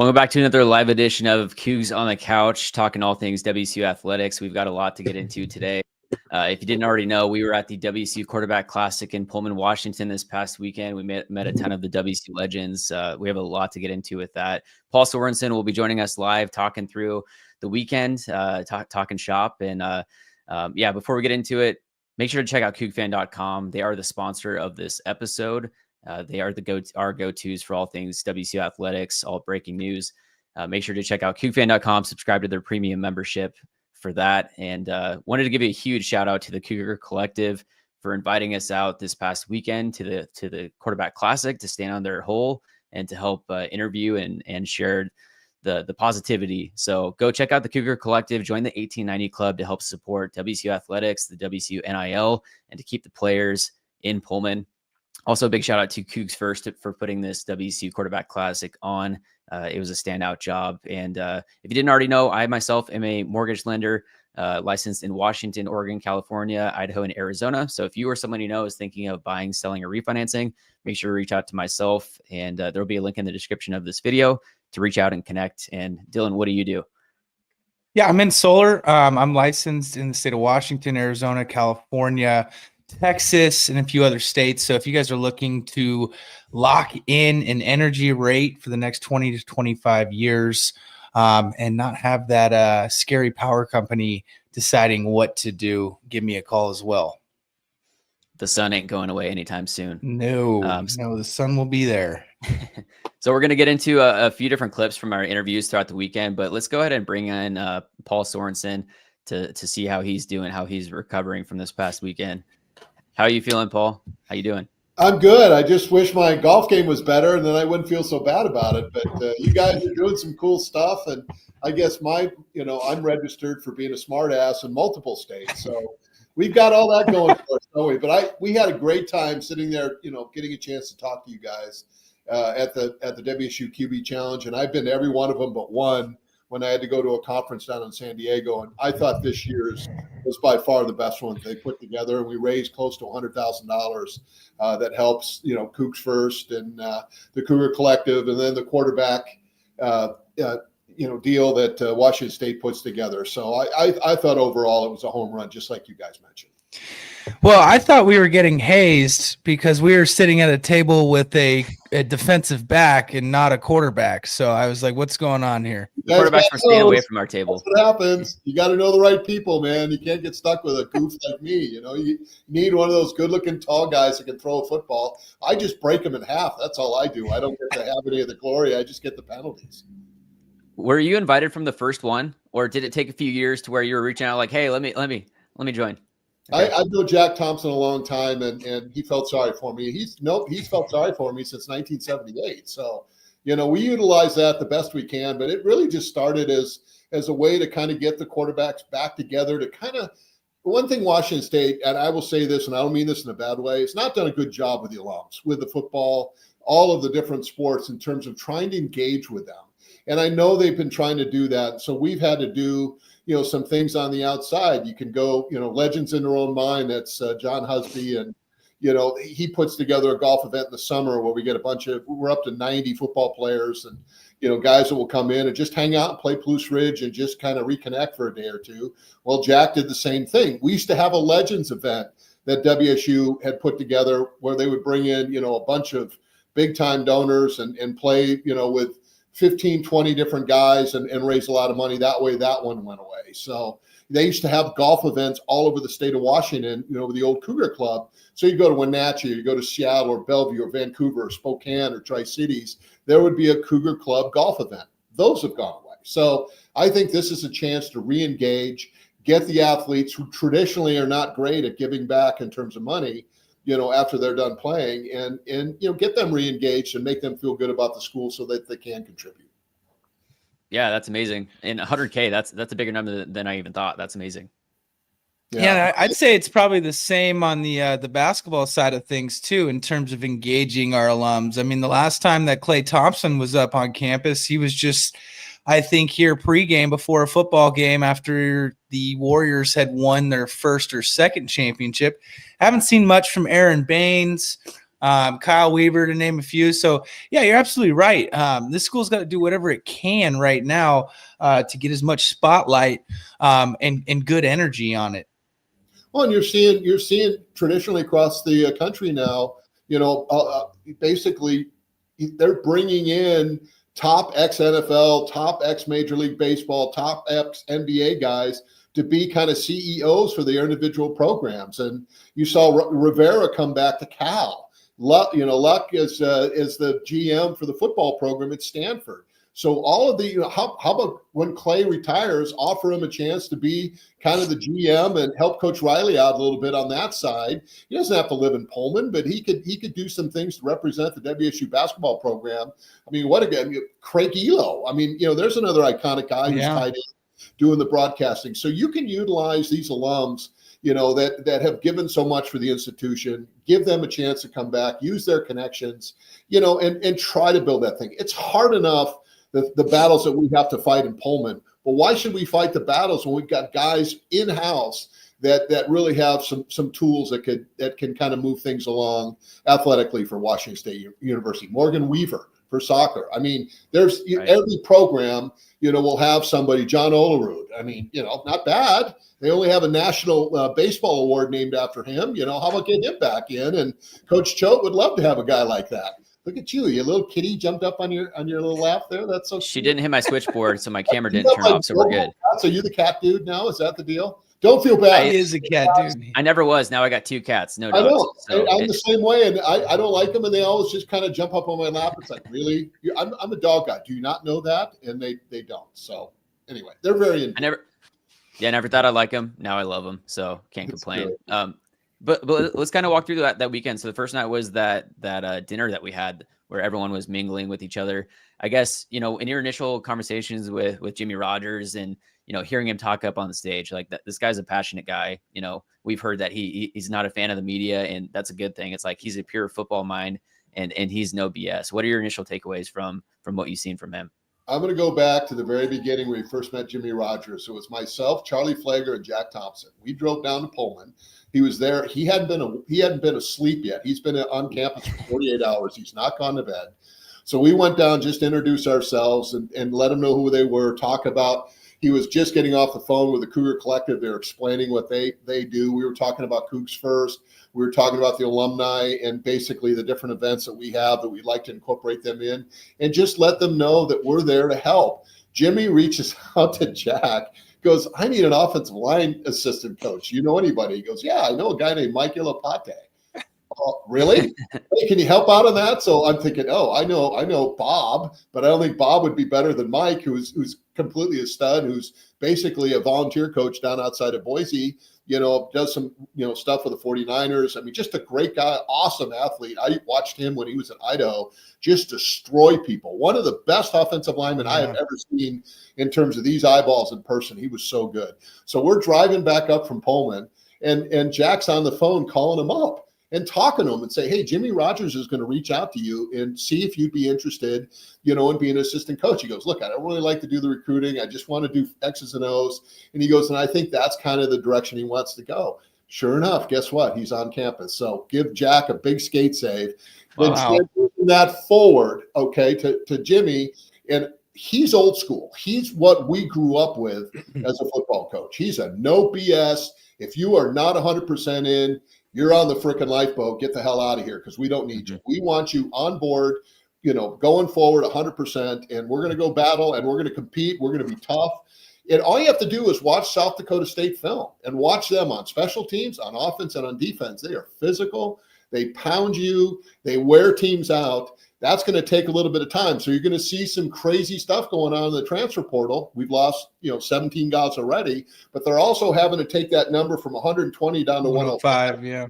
Welcome back to another live edition of Cougs on the Couch, talking all things WSU athletics. We've got a lot to get into today. If you didn't already know, we were at the WSU Quarterback Classic in Pullman, Washington this past weekend. We met a ton of the WSU legends. We have a lot to get into with that. Paul Sorensen will be joining us live, talking through the weekend, talking shop. And before we get into it, make sure to check out CougFan.com. They are the sponsor of this episode. They are our go-tos for all things WSU athletics, all breaking news. Make sure to check out CougFan.com, subscribe to their premium membership for that. And wanted to give you a huge shout out to the Cougar Collective for inviting us out this past weekend to the Quarterback Classic to stand on their hole and to help interview and share the positivity. So go check out the Cougar Collective, join the 1890 Club to help support WSU athletics, the WSU NIL, and to keep the players in Pullman. Also, a big shout out to Cougs First for putting this WSU Quarterback Classic on. It was a standout job. And if you didn't already know, I myself am a mortgage lender licensed in Washington, Oregon, California, Idaho, and Arizona. So if you or someone you know is thinking of buying, selling, or refinancing, make sure to reach out to myself. And there will be a link in the description of this video to reach out and connect. And Dylan, what do you do? Yeah, I'm in solar. I'm licensed in the state of Washington, Arizona, California, Texas, and a few other states. So if you guys are looking to lock in an energy rate for the next 20 to 25 years and not have that scary power company deciding what to do, give me a call as well. The sun ain't going away anytime soon. No, the sun will be there. So we're going to get into a few different clips from our interviews throughout the weekend, but let's go ahead and bring in Paul Sorensen to see how he's doing, how he's recovering from this past weekend. How are you feeling, Paul? How you doing? I'm good. I just wish my golf game was better, and then I wouldn't feel so bad about it. But you guys are doing some cool stuff, and I guess I'm registered for being a smart ass in multiple states, so we've got all that going for us, don't we? But we had a great time sitting there, getting a chance to talk to you guys at the WSU QB Challenge, and I've been to every one of them but one when I had to go to a conference down in San Diego, and I thought this year's was by far the best one they put together, and we raised close to $100,000 that helps, Cougs First and the Cougar Collective, and then the quarterback, deal that Washington State puts together. So I thought overall it was a home run, just like you guys mentioned. Well, I thought we were getting hazed because we were sitting at a table with a defensive back and not a quarterback. So I was like, what's going on here? The quarterbacks were staying away from our table. That's what happens. You got to know the right people, man. You can't get stuck with a goof like me. You need one of those good-looking tall guys that can throw a football. I just break them in half. That's all I do. I don't get to have any of the glory. I just get the penalties. Were you invited from the first one, or did it take a few years to where you were reaching out like, hey, let me join? Okay. I've known Jack Thompson a long time, and he felt sorry for me. He's felt sorry for me since 1978. So, we utilize that the best we can, but it really just started as a way to kind of get the quarterbacks back together to kind of – one thing Washington State, and I will say this, and I don't mean this in a bad way, it's not done a good job with the alums, with the football, all of the different sports in terms of trying to engage with them. And I know they've been trying to do that. So we've had to do – some things on the outside. You can go, legends in their own mind. That's John Husby. And, he puts together a golf event in the summer where we get we're up to 90 football players and, guys that will come in and just hang out and play Palouse Ridge and just kind of reconnect for a day or two. Well, Jack did the same thing. We used to have a legends event that WSU had put together where they would bring in, a bunch of big time donors and play, with 15, 20 different guys and raise a lot of money. That way, that one went away. So they used to have golf events all over the state of Washington, with the old Cougar Club. So you go to Wenatchee, you go to Seattle or Bellevue or Vancouver or Spokane or Tri-Cities, there would be a Cougar Club golf event. Those have gone away. So I think this is a chance to re-engage, get the athletes who traditionally are not great at giving back in terms of money, after they're done playing and get them re-engaged and make them feel good about the school so that they can contribute. Yeah, that's amazing. And 100K, that's a bigger number than I even thought. That's amazing. Yeah, I'd say it's probably the same on the basketball side of things too, in terms of engaging our alums. I mean, the last time that Klay Thompson was up on campus, he was just, I think, here pregame before a football game after the Warriors had won their first or second championship. Haven't seen much from Aaron Baines. Kyle Weaver, to name a few. So yeah, you're absolutely right. This school's got to do whatever it can right now to get as much spotlight and good energy on it. Well, and you're seeing traditionally across the country now, basically they're bringing in top ex NFL, top ex Major League Baseball, top ex NBA guys to be kind of CEOs for their individual programs. And you saw Rivera come back to Cal. Luck is the GM for the football program at Stanford. So all of the, how about when Clay retires, offer him a chance to be kind of the GM and help Coach Riley out a little bit on that side. He doesn't have to live in Pullman, but he could do some things to represent the WSU basketball program. I mean, Craig Elo. I mean, there's another iconic guy who's tied in doing the broadcasting. So you can utilize these alums, that have given so much for the institution, give them a chance to come back, use their connections, and try to build that thing. It's hard enough, the battles that we have to fight in Pullman. But why should we fight the battles when we've got guys in-house that really have some tools that can kind of move things along athletically for Washington State University? Morgan Weaver for soccer. I mean, there's every program, will have somebody. John Olerud. I mean, not bad. They only have a national baseball award named after him. How about getting him back in? And Coach Choate would love to have a guy like that. Look at you. Your little kitty jumped up on your little lap there. That's so She didn't hit my switchboard, so my camera didn't turn off, so we're good. So you the cat dude now? Is that the deal? Don't feel bad. He is a cat dude. I never was. Now I got 2 cats. No dogs. I know. So I'm the same way, and I don't like them, and they always just kind of jump up on my lap. It's like, really? I'm a dog guy. Do you not know that? And they don't. So anyway, they're very. I never thought I'd like them. Now I love them. So can't complain. But let's kind of walk through that weekend. So the first night was that dinner that we had, where everyone was mingling with each other. I guess, in your initial conversations with Jimmy Rogers and, hearing him talk up on the stage, like this guy's a passionate guy. We've heard that he's not a fan of the media, and that's a good thing. It's like he's a pure football mind and he's no BS. What are your initial takeaways from what you've seen from him? I'm going to go back to the very beginning where we first met Jimmy Rogers. It was myself, Charlie Flager, and Jack Thompson. We drove down to Pullman. He was there. He hadn't been asleep yet. He's been on campus for 48 hours. He's not gone to bed. So we went down, just to introduce ourselves and let him know who they were, talk about. He was just getting off the phone with the Cougar Collective. They're explaining what they do. We were talking about Cougs First. We were talking about the alumni and basically the different events that we have that we'd like to incorporate them in, and just let them know that we're there to help. Jimmy reaches out to Jack, goes, I need an offensive line assistant coach. You know anybody? He goes, yeah, I know a guy named Mike Ilapate. Oh, really? Hey, can you help out on that? So I'm thinking, I know Bob, but I don't think Bob would be better than Mike, who's completely a stud, who's basically a volunteer coach down outside of Boise, does some, stuff for the 49ers. I mean, just a great guy, awesome athlete. I watched him when he was in Idaho just destroy people. One of the best offensive linemen I have ever seen in terms of these eyeballs in person. He was so good. So we're driving back up from Pullman, and Jack's on the phone calling him up and talking to him and say, hey, Jimmy Rogers is going to reach out to you and see if you'd be interested, in being an assistant coach. He goes, look, I don't really like to do the recruiting. I just want to do X's and O's. And he goes, and I think that's kind of the direction he wants to go. Sure enough, guess what? He's on campus. So give Jack a big skate save. Then moving that forward, to Jimmy, and he's old school. He's what we grew up with as a football coach. He's a no BS. If you are not 100% in, you're on the freaking lifeboat. Get the hell out of here because we don't need you. We want you on board, going forward 100%, and we're going to go battle, and we're going to compete. We're going to be tough. And all you have to do is watch South Dakota State film and watch them on special teams, on offense, and on defense. They are physical. They pound you. They wear teams out. That's going to take a little bit of time. So you're going to see some crazy stuff going on in the transfer portal. We've lost, 17 guys already, but they're also having to take that number from 120 down to 105. Yeah.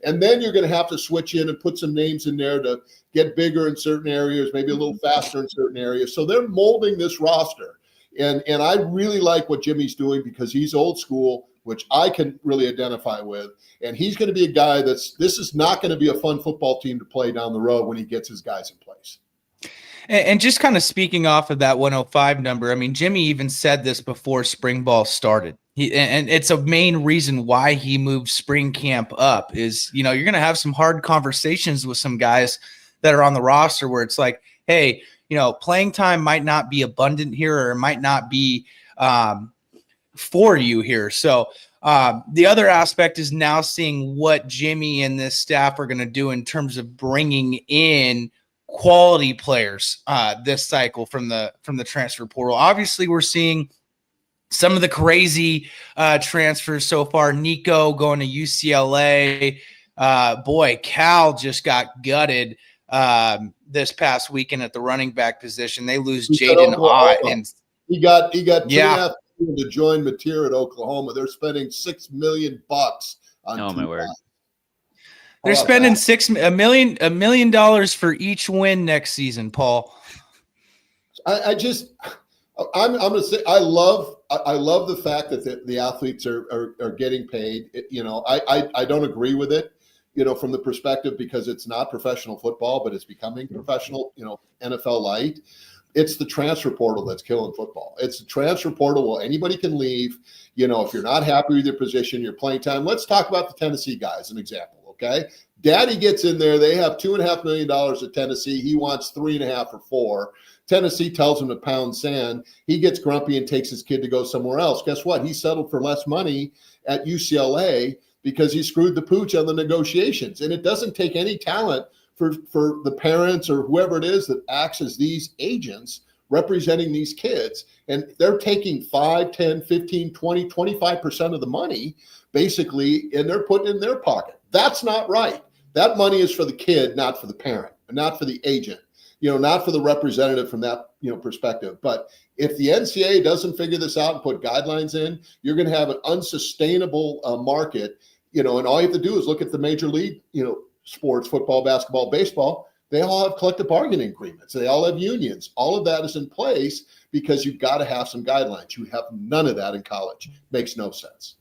And then you're going to have to switch in and put some names in there to get bigger in certain areas, maybe a little faster in certain areas. So they're molding this roster. And I really like what Jimmy's doing because he's old school, which I can really identify with. And he's going to be a guy this is not going to be a fun football team to play down the road when he gets his guys in place. And just kind of speaking off of that 105 number, I mean, Jimmy even said this before spring ball started. And it's a main reason why he moved spring camp up is, you're going to have some hard conversations with some guys that are on the roster where it's like, hey, playing time might not be abundant here, or it might not be for you here. So the other aspect is now seeing what Jimmy and this staff are going to do in terms of bringing in quality players this cycle from the transfer portal. Obviously, we're seeing some of the crazy transfers so far. Nico going to UCLA. Boy, Cal just got gutted this past weekend at the running back position. They lose Jaden Ott, and he got $2.5 million to join Mateer at Oklahoma. They're spending $6 million on my word. They're spending $1 million for each win next season, Paul. I'm gonna say I love the fact that the athletes are getting paid. I don't agree with it, from the perspective, because it's not professional football, but it's becoming professional, NFL light. It's the transfer portal that's killing football. It's the transfer portal. Well, anybody can leave. If you're not happy with your position, your playing time. Let's talk about the Tennessee guys, an example. Okay. Daddy gets in there. They have $2.5 million at Tennessee. He wants 3.5 or 4. Tennessee tells him to pound sand. He gets grumpy and takes his kid to go somewhere else. Guess what? He settled for less money at UCLA because he screwed the pooch on the negotiations. And it doesn't take any talent for the parents or whoever it is that acts as these agents representing these kids. And they're taking 5, 10, 15, 20, 25% of the money, basically, and they're putting it in their pocket. That's not right. That money is for the kid, not for the parent, not for the agent, not for the representative from that, perspective. But if the NCAA doesn't figure this out and put guidelines in, you're going to have an unsustainable market, and all you have to do is look at the major league, sports, football, basketball, baseball. They all have collective bargaining agreements. They all have unions. All of that is in place because you've got to have some guidelines. You have none of that in college. Makes no sense.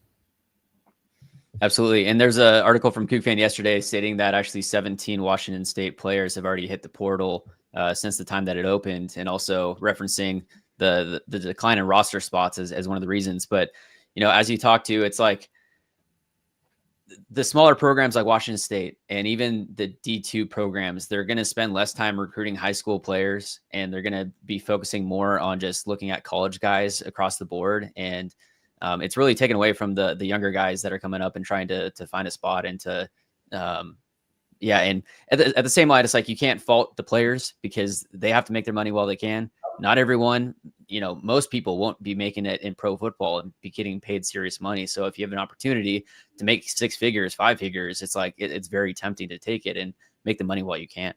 Absolutely. And there's an article from Kook Fan yesterday stating that actually 17 Washington State players have already hit the portal since the time that it opened, and also referencing the decline in roster spots as one of the reasons. But, as you talk to, it's like the smaller programs like Washington State and even the D2 programs, they're going to spend less time recruiting high school players, and they're going to be focusing more on just looking at college guys across the board. And it's really taken away from the younger guys that are coming up and trying to find a spot and to, and at the same line, it's like, you can't fault the players because they have to make their money while they can. Not everyone, most people won't be making it in pro football and be getting paid serious money. So if you have an opportunity to make 6 figures, 5 figures, it's like, it's very tempting to take it and make the money while you can.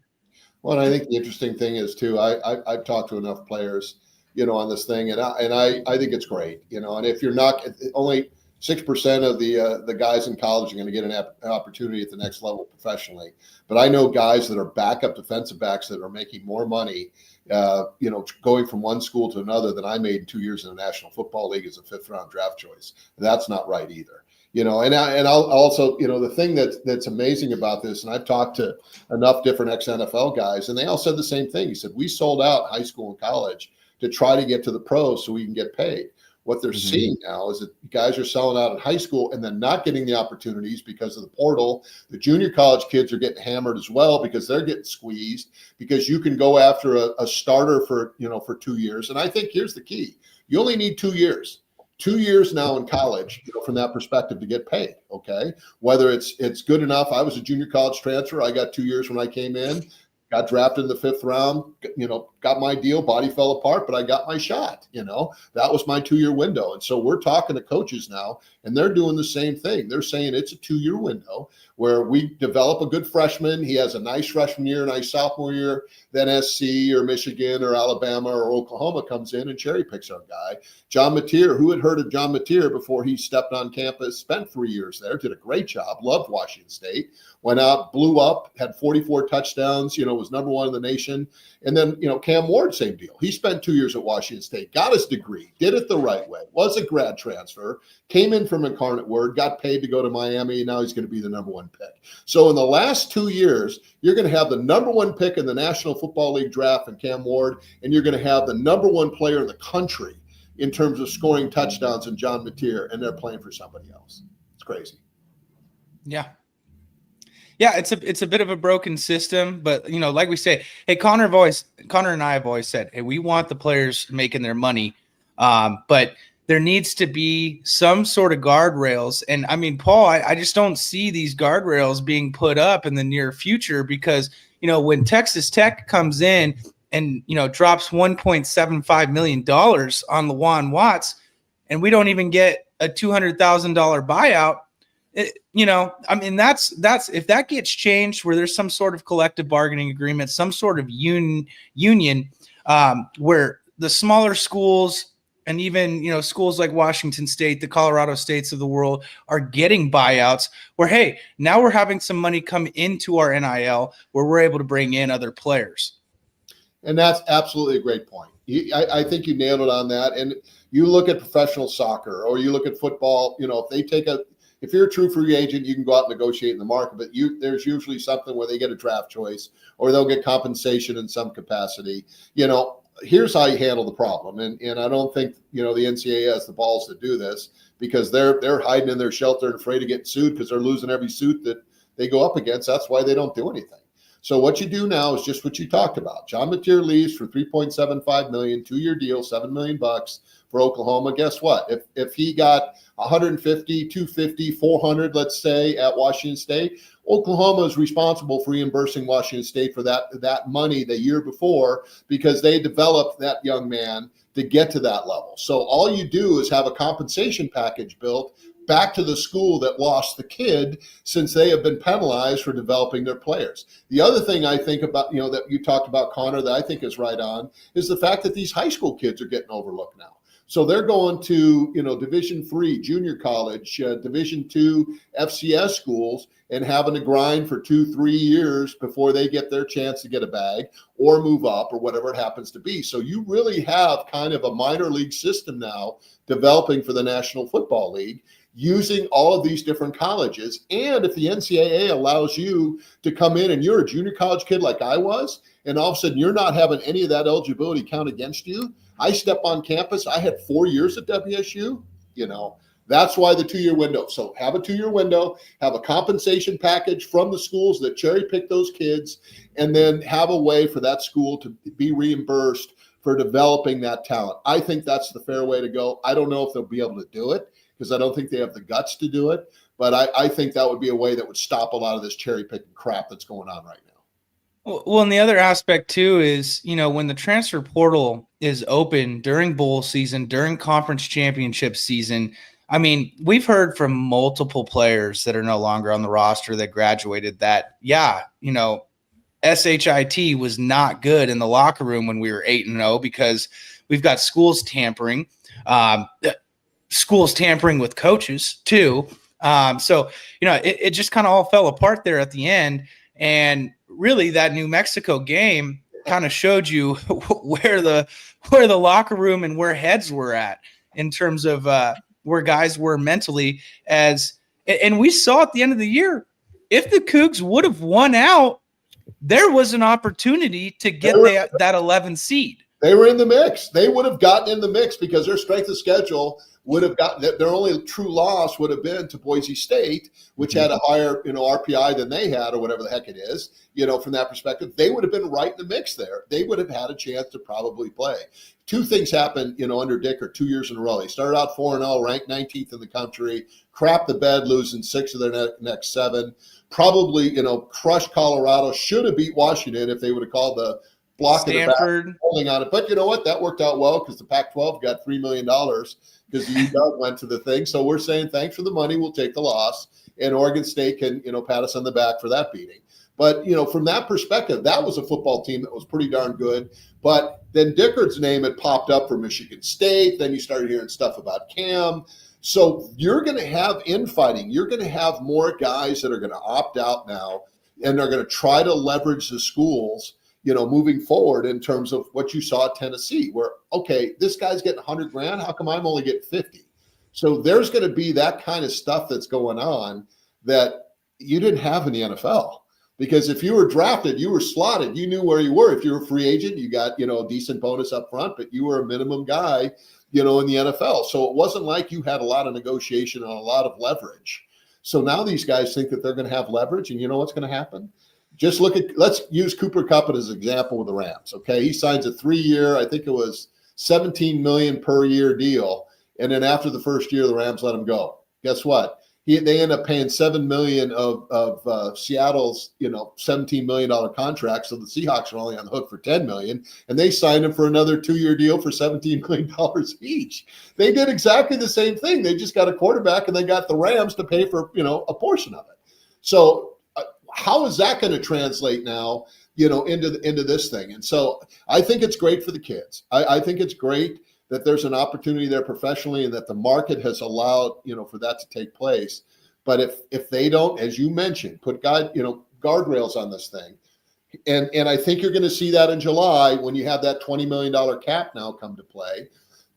Well, and I think the interesting thing is too, I've talked to enough players, on this thing, and I think it's great, and if you're not, only 6% of the guys in college are going to get an opportunity at the next level professionally. But I know guys that are backup defensive backs that are making more money, going from one school to another than I made in 2 years in the National Football League as a 5th round draft choice. That's not right either. And I'll also, the thing that's amazing about this, and I've talked to enough different ex-NFL guys, and they all said the same thing. He said, we sold out high school and college to try to get to the pros so we can get paid. What they're seeing now is that guys are selling out in high school and then not getting the opportunities because of the portal. The junior college kids are getting hammered as well because they're getting squeezed, because you can go after a starter for 2 years. And I think here's the key. You only need 2 years. 2 years now in college, from that perspective, to get paid. Okay. Whether it's good enough. I was a junior college transfer. I got 2 years when I came in. Got drafted in the 5th round, got my deal, body fell apart, but I got my shot, that was my 2-year window. And so we're talking to coaches now, and they're doing the same thing. They're saying it's a 2-year window where we develop a good freshman. He has a nice freshman year, nice sophomore year. Then SC or Michigan or Alabama or Oklahoma comes in and cherry picks our guy. John Mateer, who had heard of John Mateer before he stepped on campus, spent 3 years there, did a great job, loved Washington State, went out, blew up, had 44 touchdowns, was number 1 in the nation. And then, Cam Ward, same deal. He spent 2 years at Washington State, got his degree, did it the right way, was a grad transfer, came in from Incarnate Word, got paid to go to Miami, and now he's going to be the number 1 pick. So in the last 2 years, you're going to have the number 1 pick in the National Football League draft in Cam Ward, and you're going to have the number 1 player in the country in terms of scoring touchdowns in John Mateer, and they're playing for somebody else. It's crazy. Yeah. Yeah, it's a bit of a broken system, but like we say, hey, Connor and I have always said, hey, we want the players making their money, but there needs to be some sort of guardrails. And I mean, Paul, I just don't see these guardrails being put up in the near future because when Texas Tech comes in and drops $1.75 million on Lawan Watts, and we don't even get a $200,000 buyout. I mean, that's if that gets changed where there's some sort of collective bargaining agreement, some sort of union where the smaller schools and even, schools like Washington State, the Colorado States of the world are getting buyouts where, hey, now we're having some money come into our NIL where we're able to bring in other players. And that's absolutely a great point. I think you nailed it on that. And you look at professional soccer or you look at football, if you're a true free agent, you can go out and negotiate in the market, but there's usually something where they get a draft choice or they'll get compensation in some capacity. Here's how you handle the problem. And I don't think, the NCAA has the balls to do this because they're hiding in their shelter and afraid of getting sued because they're losing every suit that they go up against. That's why they don't do anything. So what you do now is just what you talked about. John Mateer leaves for $3.75 million, 2-year deal, $7 million for Oklahoma. Guess what? If he got 150, 250, 400, let's say, at Washington State, Oklahoma is responsible for reimbursing Washington State for that money the year before because they developed that young man to get to that level. So all you do is have a compensation package built back to the school that lost the kid since they have been penalized for developing their players. The other thing I think about, that you talked about, Connor, that I think is right on is the fact that these high school kids are getting overlooked now. So they're going to, Division III junior college, Division II FCS schools and having to grind for 2-3 years before they get their chance to get a bag or move up or whatever it happens to be. So you really have kind of a minor league system now developing for the National Football League using all of these different colleges. And if the NCAA allows you to come in and you're a junior college kid like I was, and all of a sudden you're not having any of that eligibility count against you, I step on campus. I had 4 years at WSU. That's why the 2-year window. So have a 2-year window, have a compensation package from the schools that cherry pick those kids, and then have a way for that school to be reimbursed for developing that talent. I think that's the fair way to go. I don't know if they'll be able to do it because I don't think they have the guts to do it. But I think that would be a way that would stop a lot of this cherry picking crap that's going on right now. Well, and the other aspect too is, when the transfer portal is open during bowl season, during conference championship season, I mean, we've heard from multiple players that are no longer on the roster that graduated that, SHIT was not good in the locker room when we were 8-0 because we've got schools tampering with coaches too. So, it just kind of all fell apart there at the end. And really that New Mexico game kind of showed you where the locker room and where heads were at in terms of where guys were mentally and we saw at the end of the year, if the Cougs would have won out, there was an opportunity to get that 11 seed. They were in the mix. They would have gotten in the mix because their strength of schedule would have gotten their only true loss would have been to Boise State, which had a higher, RPI than they had or whatever the heck it is, from that perspective. They would have been right in the mix there. They would have had a chance to probably play. Two things happened, under Dicker 2 years in a row. They started out 4-0, ranked 19th in the country, crapped the bed, losing 6 of their next 7. Probably, crushed Colorado. Should have beat Washington if they would have called the block Stanford. in the back, holding on it. But you know what? That worked out well because the Pac-12 got $3 million because the UW went to the thing. So we're saying thanks for the money. We'll take the loss. And Oregon State can, pat us on the back for that beating. But, from that perspective, that was a football team that was pretty darn good. But then Dickard's name had popped up for Michigan State. Then you started hearing stuff about Cam. So you're going to have infighting. You're going to have more guys that are going to opt out now, and they're going to try to leverage the schools, moving forward in terms of what you saw at Tennessee, where, okay, this guy's getting $100,000. How come I'm only getting 50? So there's going to be that kind of stuff that's going on that, you didn't have in the NFL. Because if you were drafted, you were slotted. You knew where you were. If you were a free agent, you got, a decent bonus up front, but you were a minimum guy, in the NFL. So it wasn't like you had a lot of negotiation and a lot of leverage. So now these guys think that they're going to have leverage, and you know what's going to happen? Just let's use Cooper Kupp as an example with the Rams. Okay. He signs a 3-year, I think it was $17 million per year deal. And then after the first year, the Rams let him go. Guess what? They end up paying $7 million of Seattle's, $17 million contract. So the Seahawks are only on the hook for $10 million, and they signed him for another 2-year deal for $17 million each. They did exactly the same thing. They just got a quarterback, and they got the Rams to pay for, a portion of it. So how is that going to translate now, into this thing? And so I think it's great for the kids. I think it's great that there's an opportunity there professionally, and that the market has allowed, for that to take place. But if they don't, as you mentioned, put guardrails on this thing, and I think you're going to see that in July when you have that $20 million cap now come to play,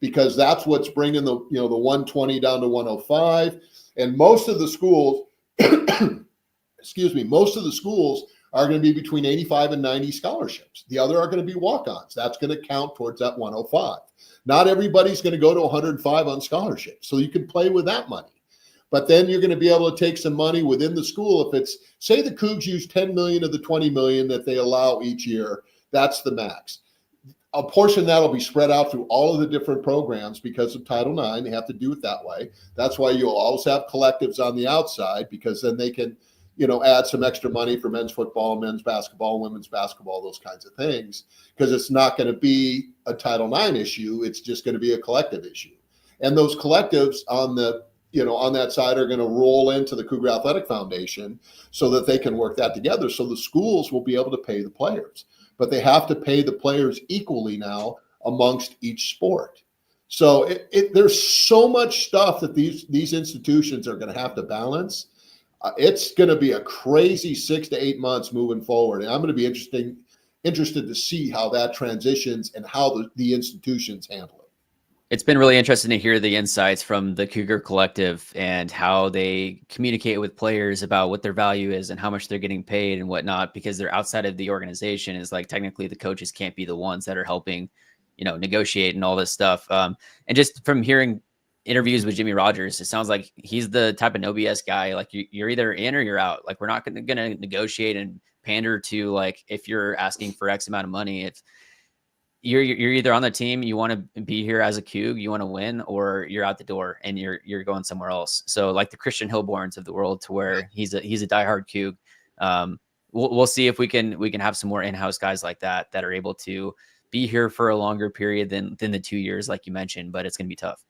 because that's what's bringing the 120 down to 105. And most of the schools, most of the schools are going to be between 85 and 90 scholarships. The other are going to be walk-ons. That's going to count towards that 105. Not everybody's going to go to 105 on scholarship. So you can play with that money. But then you're going to be able to take some money within the school. If it's, say the Cougs use 10 million of the 20 million that they allow each year, that's the max. A portion of that will be spread out through all of the different programs because of Title IX. They have to do it that way. That's why you'll always have collectives on the outside, because then they can, add some extra money for men's football, men's basketball, women's basketball, those kinds of things, because it's not going to be a Title IX issue. It's just going to be a collective issue. And those collectives on that side are going to roll into the Cougar Athletic Foundation so that they can work that together. So the schools will be able to pay the players, but they have to pay the players equally now amongst each sport. So there's so much stuff that these institutions are going to have to balance. It's going to be a crazy 6 to 8 months moving forward. And I'm going to be interested to see how that transitions and how the institutions handle it. It's been really interesting to hear the insights from the Cougar Collective and how they communicate with players about what their value is and how much they're getting paid and whatnot, because they're outside of the organization. Is like technically the coaches can't be the ones that are helping, negotiate and all this stuff. And just from hearing interviews with Jimmy Rogers, it sounds like he's the type of no BS guy. Like you're either in or you're out. Like we're not going to negotiate and pander to, like, if you're asking for X amount of money, if you're either on the team, you want to be here as a Coug, you want to win, or you're out the door and you're going somewhere else. So like the Christian Hilborns of the world, to where he's a diehard Coug. We'll see if we can have some more in-house guys like that are able to be here for a longer period than the 2 years, like you mentioned, but it's going to be tough.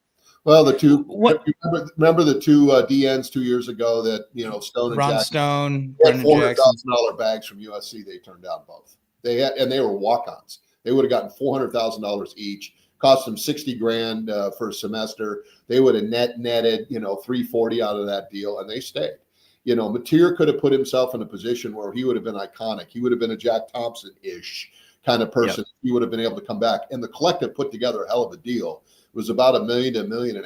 Well, remember the two DNs 2 years ago that, Stone and Ron Jackson, Stone, $400,000 bags from USC. They turned down both. They were walk-ons. They would have gotten $400,000 each. Cost them $60,000 for a semester. They would have netted, $340,000 out of that deal, and they stayed. Mateer could have put himself in a position where he would have been iconic. He would have been a Jack Thompson-ish kind of person. Yep. He would have been able to come back. And the collective put together a hell of a deal. It was about $1 million to $1.5 million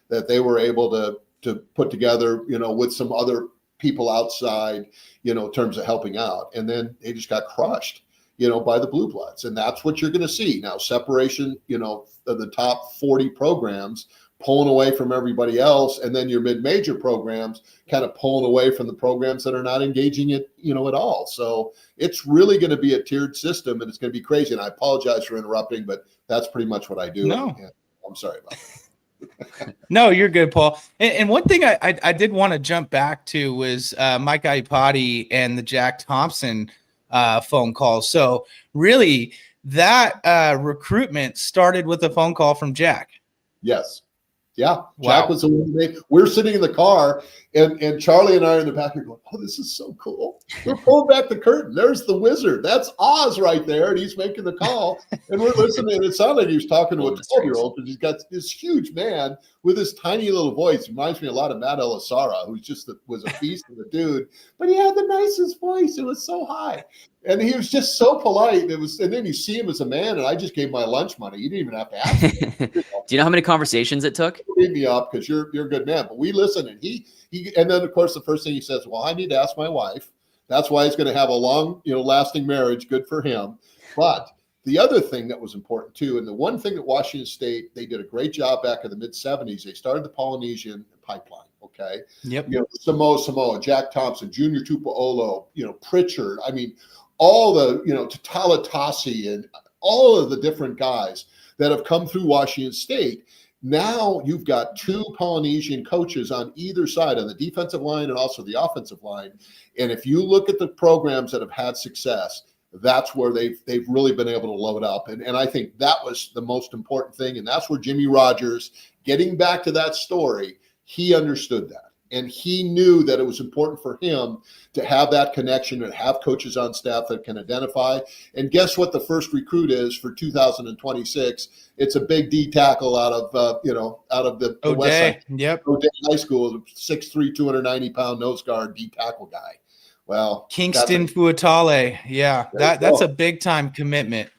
that they were able to put together, with some other people outside, in terms of helping out. And then they just got crushed, by the Blue Bloods. And that's what you're going to see now. Separation, of the top 40 programs pulling away from everybody else. And then your mid-major programs kind of pulling away from the programs that are not engaging it, at all. So it's really going to be a tiered system, and it's going to be crazy. And I apologize for interrupting, but that's pretty much what I do. No. I'm sorry about that. No, you're good, Paul. And one thing I did want to jump back to was Mike Iupati and the Jack Thompson phone call. So really, that recruitment started with a phone call from Jack. Yes. Yeah. Jack was the one. We're sitting in the car, and Charlie and I are in the back here going, "Oh, this is so cool." We're pulling back the curtain. There's the wizard. That's Oz right there, and he's making the call. And we're listening. And it sounded like he was talking to a 12-year-old, because he's got this huge man with this tiny little voice. Reminds me a lot of Matt Elisara, who's was a beast of a dude, but he had the nicest voice. It was so high. And he was just so polite. And then you see him as a man, and I just gave my lunch money. You didn't even have to ask him. Do you know how many conversations it took? beat me up because you're a good man. But we listen, and he and then of course the first thing he says, well, I need to ask my wife. That's why he's going to have a long, lasting marriage. Good for him. But the other thing that was important too, and the one thing that Washington State, they did a great job back in the mid-'70s. They started the Polynesian pipeline. Okay. Yep. Samoa, Jack Thompson, Junior Tupuola, Pritchard. I mean, all the, Talatasi and all of the different guys that have come through Washington State. Now you've got two Polynesian coaches on either side, on the defensive line and also the offensive line. And if you look at the programs that have had success, that's where they've really been able to load up. And I think that was the most important thing. And that's where Jimmy Rogers, getting back to that story, he understood that. And he knew that it was important for him to have that connection and have coaches on staff that can identify. And guess what the first recruit is for 2026? It's a big D tackle out of the West Side. Yep. O'Day High School, 6'3", 290-pound nose guard D tackle guy. Well, Kingston Fuatale. Yeah, that's a big time commitment.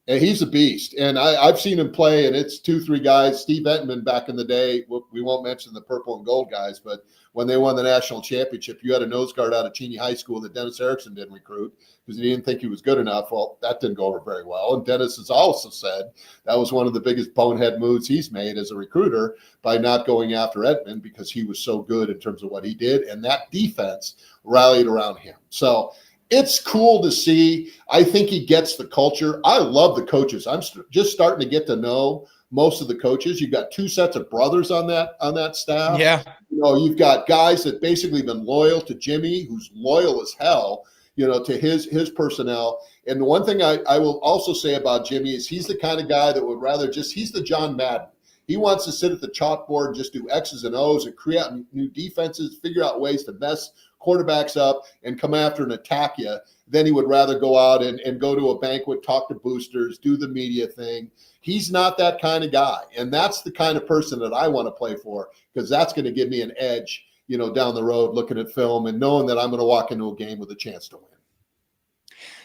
And he's a beast. And I've seen him play, and it's 2-3 guys. Steve Entman back in the day, we won't mention the purple and gold guys, but when they won the national championship, you had a nose guard out of Cheney High School that Dennis Erickson didn't recruit because he didn't think he was good enough. Well, that didn't go over very well. And Dennis has also said that was one of the biggest bonehead moves he's made as a recruiter by not going after Entman because he was so good in terms of what he did. And that defense rallied around him. So it's cool to see. I think he gets the culture. I love the coaches. I'm just starting to get to know most of the coaches. You've got two sets of brothers on that staff. Yeah. You've got guys that basically been loyal to Jimmy, who's loyal as hell, to his personnel. And the one thing I will also say about Jimmy is he's the kind of guy that would rather he's the John Madden. He wants to sit at the chalkboard and just do X's and O's and create new defenses, figure out ways to mess quarterbacks up and come after and attack you. Then he would rather go out and go to a banquet, talk to boosters, do the media thing. He's not that kind of guy. And that's the kind of person that I want to play for because that's going to give me an edge, down the road looking at film and knowing that I'm going to walk into a game with a chance to win.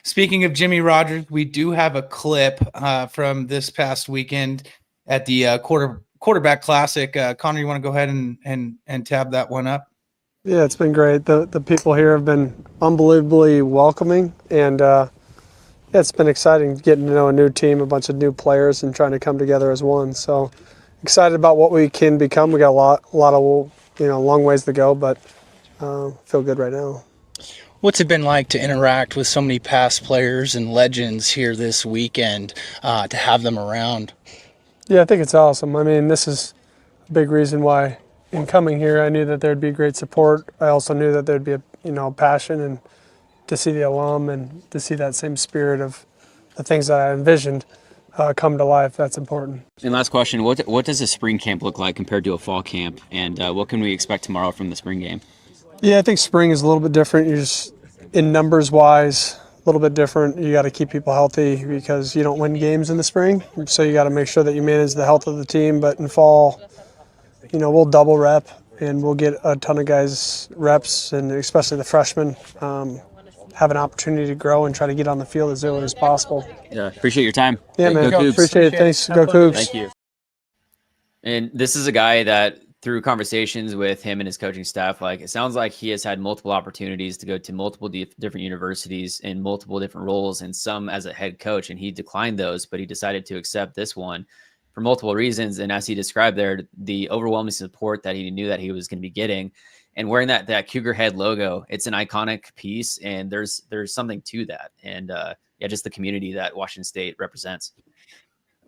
Speaking of Jimmy Rogers, we do have a clip from this past weekend at the quarterback classic. Connor, you want to go ahead and tab that one up? Yeah, it's been great. The people here have been unbelievably welcoming, and it's been exciting getting to know a new team, a bunch of new players, and trying to come together as one. So excited about what we can become. We got a lot of long ways to go, but feel good right now. What's it been like to interact with so many past players and legends here this weekend, to have them around? Yeah, I think it's awesome. I mean, this is a big reason why in coming here I knew that there'd be great support. I also knew that there'd be a passion, and to see the alum and to see that same spirit of the things that I envisioned come to life, that's important. And last question, what does a spring camp look like compared to a fall camp, and what can we expect tomorrow from the spring game? Yeah, I think spring is a little bit different. You're just, in numbers wise, a little bit different. You got to keep people healthy because you don't win games in the spring. So you got to make sure that you manage the health of the team. But in fall, we'll double rep and we'll get a ton of guys reps, and especially the freshmen have an opportunity to grow and try to get on the field as early as possible. Yeah, appreciate your time. Yeah, man. Go Cougs. Appreciate it. Thanks. Go Cougs. Thank you. And this is a guy that, through conversations with him and his coaching staff, it sounds like he has had multiple opportunities to go to multiple different universities in multiple different roles, and some as a head coach, and he declined those, but he decided to accept this one for multiple reasons. And as he described there, the overwhelming support that he knew that he was going to be getting, and wearing that Cougar head logo, it's an iconic piece, and there's something to that. And just the community that Washington State represents.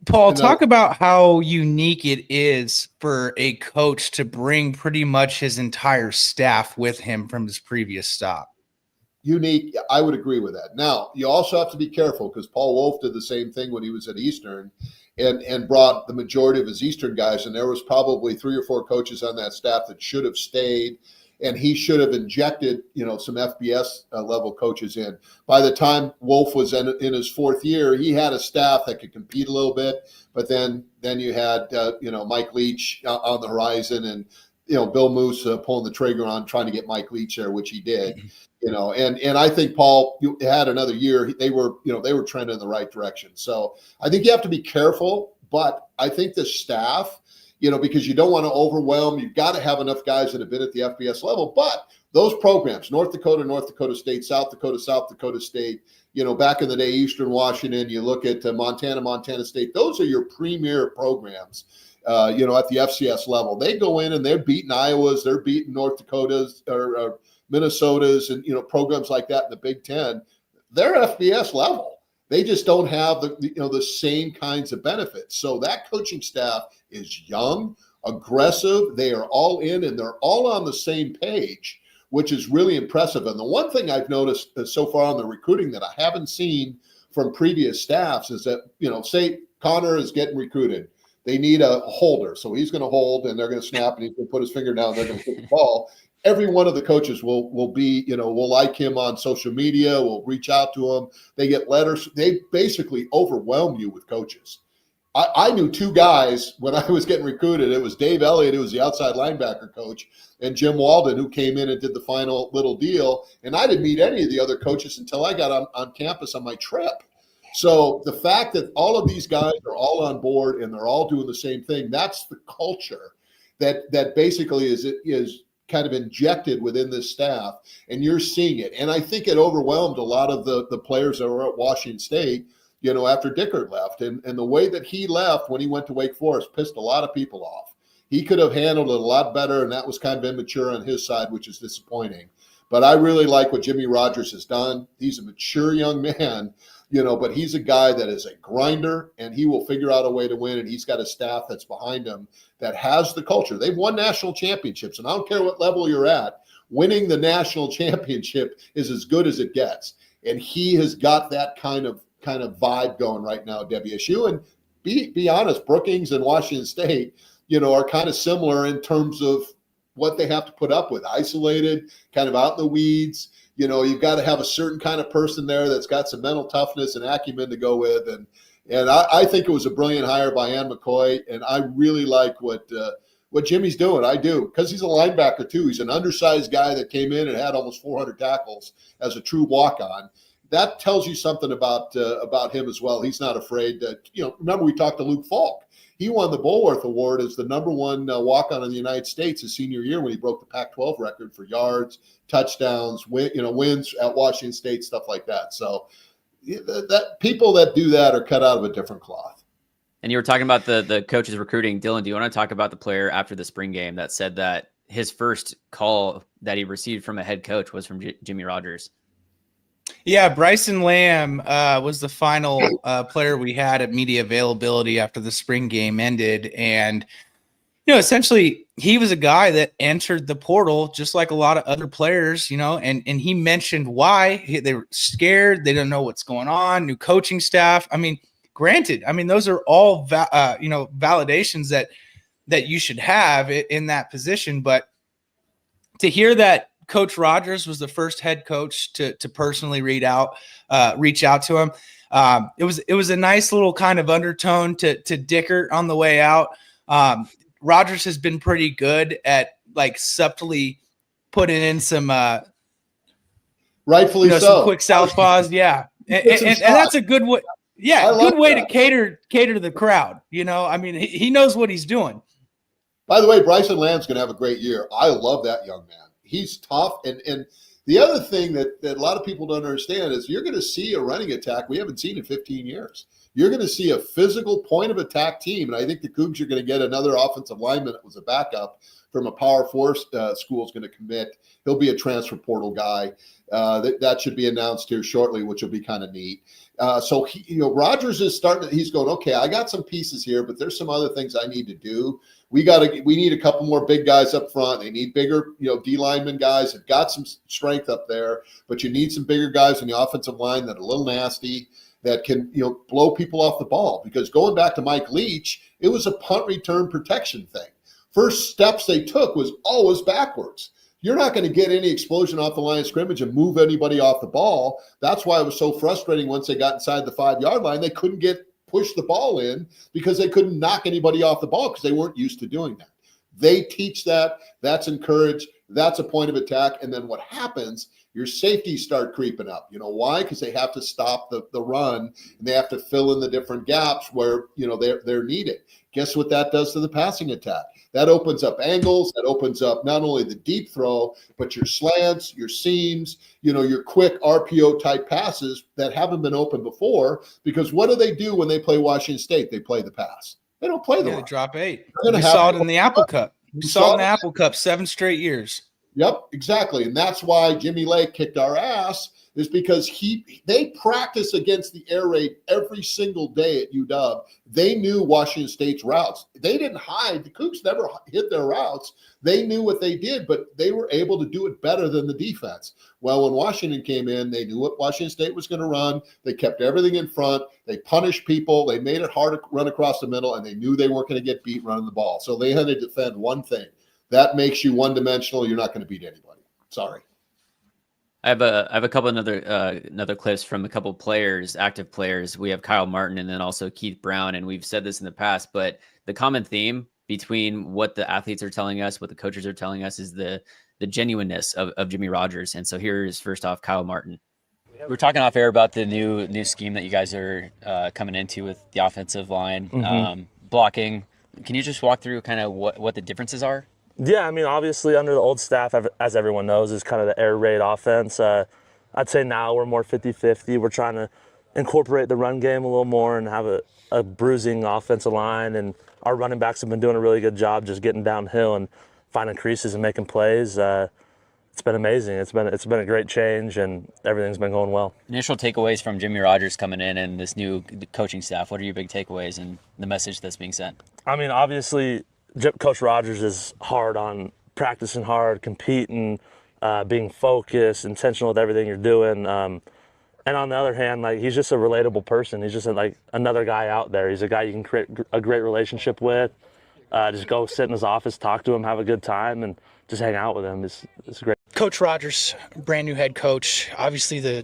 Paul, talk about how unique it is for a coach to bring pretty much his entire staff with him from his previous stop. Unique, I would agree with that. Now, you also have to be careful because Paul Wolf did the same thing when he was at Eastern and brought the majority of his Eastern guys, and there was probably 3 or 4 coaches on that staff that should have stayed, and he should have injected, some FBS level coaches in. By the time Wolf was in his 4th year, he had a staff that could compete a little bit, but then you had, Mike Leach on the horizon, and, Bill Moose pulling the trigger on trying to get Mike Leach there, which he did, and I think Paul had another year. They were trending in the right direction. So I think you have to be careful, but I think the staff, because you don't want to overwhelm. You've got to have enough guys that have been at the FBS level. But those programs, North Dakota State, South Dakota State, back in the day, Eastern Washington, you look at Montana State, those are your premier programs, at the FCS level. They go in and they're beating Iowas, they're beating North Dakotas or Minnesotas and, programs like that in the Big Ten. They're FBS level. They just don't have the same kinds of benefits. So that coaching staff is young, aggressive. They are all in and they're all on the same page, which is really impressive. And the one thing I've noticed so far on the recruiting that I haven't seen from previous staffs is that, say Connor is getting recruited. They need a holder. So he's going to hold and they're going to snap and he's going to put his finger down and they're going to kick the ball. Every one of the coaches will be, will like him on social media, will reach out to him. They get letters. They basically overwhelm you with coaches. I knew two guys when I was getting recruited. It was Dave Elliott, who was the outside linebacker coach, and Jim Walden, who came in and did the final little deal. And I didn't meet any of the other coaches until I got on campus on my trip. So the fact that all of these guys are all on board and they're all doing the same thing, that's the culture that basically is kind of injected within this staff, and you're seeing it. And I think it overwhelmed a lot of the players that were at Washington State, after Dickert left. And the way that he left when he went to Wake Forest pissed a lot of people off. He could have handled it a lot better, and that was kind of immature on his side, which is disappointing. But I really like what Jimmy Rogers has done. He's a mature young man, but he's a guy that is a grinder, and he will figure out a way to win, and he's got a staff that's behind him that has the culture. They've won national championships, and I don't care what level you're at, winning the national championship is as good as it gets. And he has got that kind of vibe going right now at WSU. And be honest, Brookings and Washington State, are kind of similar in terms of what they have to put up with, isolated, kind of out in the weeds. You've got to have a certain kind of person there that's got some mental toughness and acumen to go with. And I think it was a brilliant hire by Ann McCoy. And I really like what Jimmy's doing. I do, because he's a linebacker too. He's an undersized guy that came in and had almost 400 tackles as a true walk-on. That tells you something about him as well. He's not afraid to, remember we talked to Luke Falk. He won the Bulworth Award as the number one walk-on in the United States his senior year when he broke the Pac-12 record for yards, touchdowns, wins at Washington State, stuff like that. So that people that do that are cut out of a different cloth. And you were talking about the coaches recruiting. Dylan, do you want to talk about the player after the spring game that said that his first call that he received from a head coach was from Jimmy Rogers? Yeah, Bryson Lamb was the final player we had at media availability after the spring game ended. And, essentially he was a guy that entered the portal just like a lot of other players, and he mentioned why they were scared. They don't know what's going on, new coaching staff. Granted, those are all, validations that you should have in that position. But to hear that Coach Rogers was the first head coach to personally reach out to him. It was a nice little kind of undertone to Dickert on the way out. Rogers has been pretty good at subtly putting in some rightfully so some quick southpaws. Yeah, and that's a good way. Yeah, good way to cater to the crowd. He knows what he's doing. By the way, Bryson Lamb's going to have a great year. I love that young man. He's tough. And the other thing that a lot of people don't understand is you're going to see a running attack we haven't seen in 15 years. You're going to see a physical point of attack team. And I think the Cougs are going to get another offensive lineman that was a backup from a Power 4 school is going to commit. He'll be a transfer portal guy. That should be announced here shortly, which will be kind of neat. So Rogers is starting. He's going, okay, I got some pieces here, but there's some other things I need to do. We need a couple more big guys up front. They need bigger, D lineman guys. Have got some strength up there, but you need some bigger guys in the offensive line that are a little nasty, that can, blow people off the ball. Because going back to Mike Leach, it was a punt return protection thing. First steps they took was always backwards. You're not going to get any explosion off the line of scrimmage and move anybody off the ball. That's why it was so frustrating once they got inside the 5-yard line. They couldn't push the ball in because they couldn't knock anybody off the ball because they weren't used to doing that. They teach that. That's encouraged. That's a point of attack. And then what happens your safeties start creeping up. You know why? Because they have to stop the run, and they have to fill in the different gaps where, you know, they're needed. Guess what that does to the passing attack? That opens up angles. That opens up not only the deep throw, but your slants, your seams, you know, your quick RPO type passes that haven't been open before. Because what do they do when they play Washington State? They play the pass. They don't play the Yeah, run. drop 8. They're We gonna saw have it in the Apple Cup. We You saw it in saw the it? Apple Cup 7 straight years. Yep, exactly. And that's why Jimmy Lake kicked our ass, is because they practice against the air raid every single day at UW. They knew Washington State's routes. They didn't hide. The Cougs never hid their routes. They knew what they did, but they were able to do it better than the defense. Well, when Washington came in, they knew what Washington State was going to run. They kept everything in front. They punished people. They made it hard to run across the middle, and they knew they weren't going to get beat running the ball. So they had to defend one thing. That makes you one-dimensional. You're not going to beat anybody. Sorry. I have a couple another clips from a couple players, active players. We have Kyle Martin and then also Keith Brown, and we've said this in the past, but the common theme between what the athletes are telling us, what the coaches are telling us, is the genuineness of Jimmy Rogers. And so here is first off Kyle Martin. We're talking off air about the new scheme that you guys are coming into with the offensive line, blocking. Can you just walk through kind of what the differences are? Yeah, I mean, obviously under the old staff, as everyone knows, is kind of the air raid offense. I'd say now we're more 50-50. We're trying to incorporate the run game a little more and have a bruising offensive line. And our running backs have been doing a really good job just getting downhill and finding creases and making plays. It's been amazing. It's been a great change, and everything's been going well. Initial takeaways from Jimmy Rogers coming in and this new coaching staff. What are your big takeaways and the message that's being sent? I mean, obviously, Coach Rogers is hard on practicing hard, competing, being focused, intentional with everything you're doing. And on the other hand, like, he's just a relatable person. He's just like another guy out there. He's a guy you can create a great relationship with. Just go sit in his office, talk to him, have a good time, and just hang out with him. It's great. Coach Rogers, brand new head coach. Obviously, I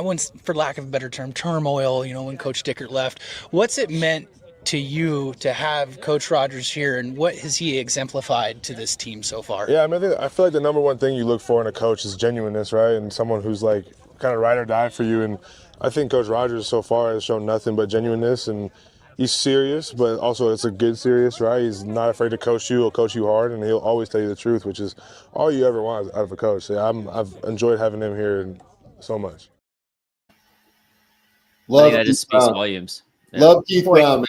wouldn't, for lack of a better term, turmoil, you know, when Coach Dickert left. What's it meant to you to have Coach Rogers here, and what has he exemplified to this team so far? Yeah, I mean, I feel like the number one thing you look for in a coach is genuineness, right? And someone who's like kind of ride or die for you. And I think Coach Rogers so far has shown nothing but genuineness, and he's serious, but also it's a good serious, right? He's not afraid to coach you. He'll coach you hard, and he'll always tell you the truth, which is all you ever want out of a coach. So I've enjoyed having him here so much. I think that just speaks volumes. Yeah. Love Keith Brown, man.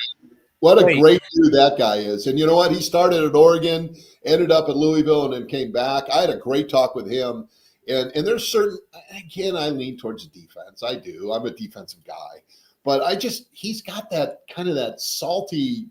What a great dude that guy is. And you know what? He started at Oregon, ended up at Louisville, and then came back. I had a great talk with him. And there's certain, again, I lean towards the defense. I do. I'm a defensive guy. But he's got that kind of that salty,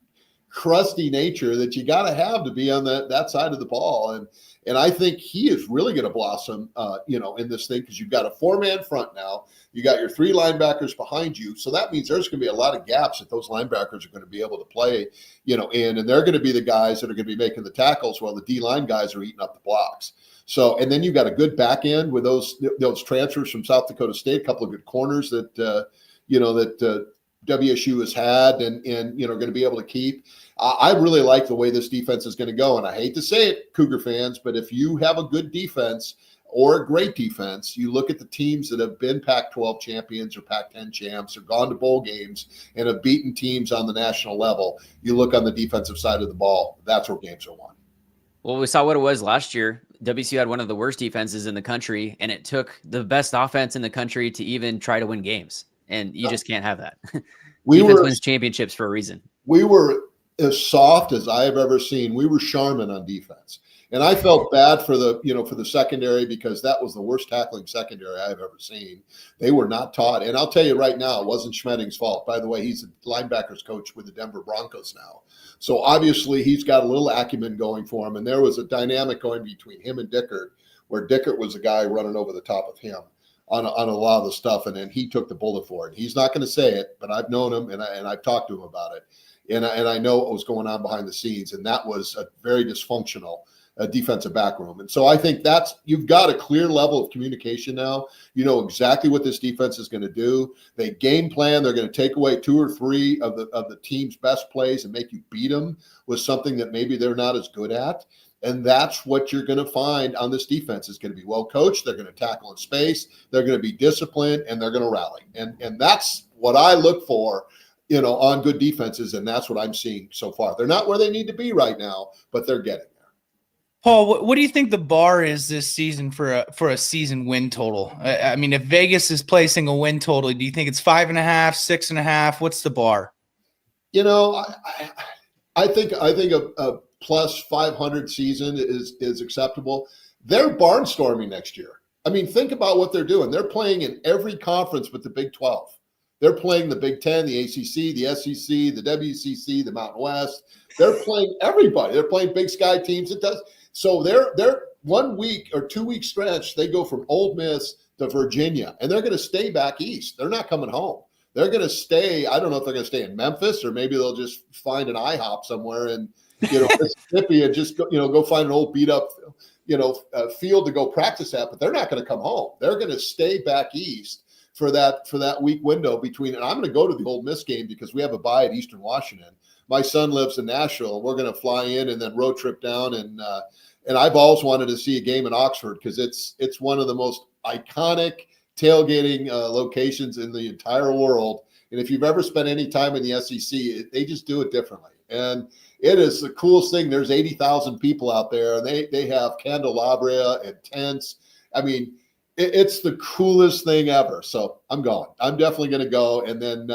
crusty nature that you got to have to be on that side of the ball. And I think he is really going to blossom, in this thing, because you've got a 4-man front now. You got your 3 linebackers behind you. So that means there's going to be a lot of gaps that those linebackers are going to be able to play, in. And they're going to be the guys that are going to be making the tackles while the D-line guys are eating up the blocks. So, and then you've got a good back end with those transfers from South Dakota State, a couple of good corners that WSU has had and going to be able to keep. I really like the way this defense is going to go. And I hate to say it, Cougar fans, but if you have a good defense or a great defense, you look at the teams that have been Pac-12 champions or Pac-10 champs or gone to bowl games and have beaten teams on the national level. You look on the defensive side of the ball, that's where games are won. Well, we saw what it was last year. WSU had one of the worst defenses in the country, and it took the best offense in the country to even try to win games. And you just can't have that. Defense wins championships for a reason. We were as soft as I have ever seen. We were Charmin on defense. And I felt bad for the secondary, because that was the worst tackling secondary I've ever seen. They were not taught. And I'll tell you right now, it wasn't Schmedding's fault. By the way, he's a linebackers coach with the Denver Broncos now. So obviously he's got a little acumen going for him. And there was a dynamic going between him and Dickert, where Dickert was the guy running over the top of him on a lot of the stuff. And then he took the bullet for it. He's not going to say it, but I've known him and I've talked to him about it. And I know what was going on behind the scenes. And that was a very dysfunctional defensive back room. And so I think you've got a clear level of communication now. You know exactly what this defense is going to do. They game plan. They're going to take away 2 or 3 of the team's best plays and make you beat them with something that maybe they're not as good at. And that's what you're going to find on this defense. Is going to be well coached. They're going to tackle in space. They're going to be disciplined, and they're going to rally. And that's what I look for, on good defenses. And that's what I'm seeing so far. They're not where they need to be right now, but they're getting there. Paul, what do you think the bar is this season for a season win total? I mean, if Vegas is placing a win total, do you think it's 5.5, 6.5? What's the bar? I think a plus 500 season is acceptable. They're barnstorming next year. I mean, think about what they're doing. They're playing in every conference but the Big 12. They're playing the Big 10, the ACC, the SEC, the WCC, the Mountain West. They're playing everybody. They're playing Big Sky teams. So they're 1 week or 2 week stretch. They go from Ole Miss to Virginia, and they're going to stay back east. They're not coming home. They're going to stay. I don't know if they're going to stay in Memphis, or maybe they'll just find an IHOP somewhere in Mississippi and just go find an old beat up field to go practice at. But they're not going to come home. They're going to stay back east for that week window between. And I'm going to go to the Ole Miss game because we have a bye at Eastern Washington. My son lives in Nashville. We're going to fly in and then road trip down. And I've always wanted to see a game in Oxford because it's one of the most iconic tailgating locations in the entire world. And if you've ever spent any time in the SEC, they just do it differently. And it is the coolest thing. There's 80,000 people out there, and they have candelabra and tents. I mean, it's the coolest thing ever. So I'm going. I'm definitely going to go. And then,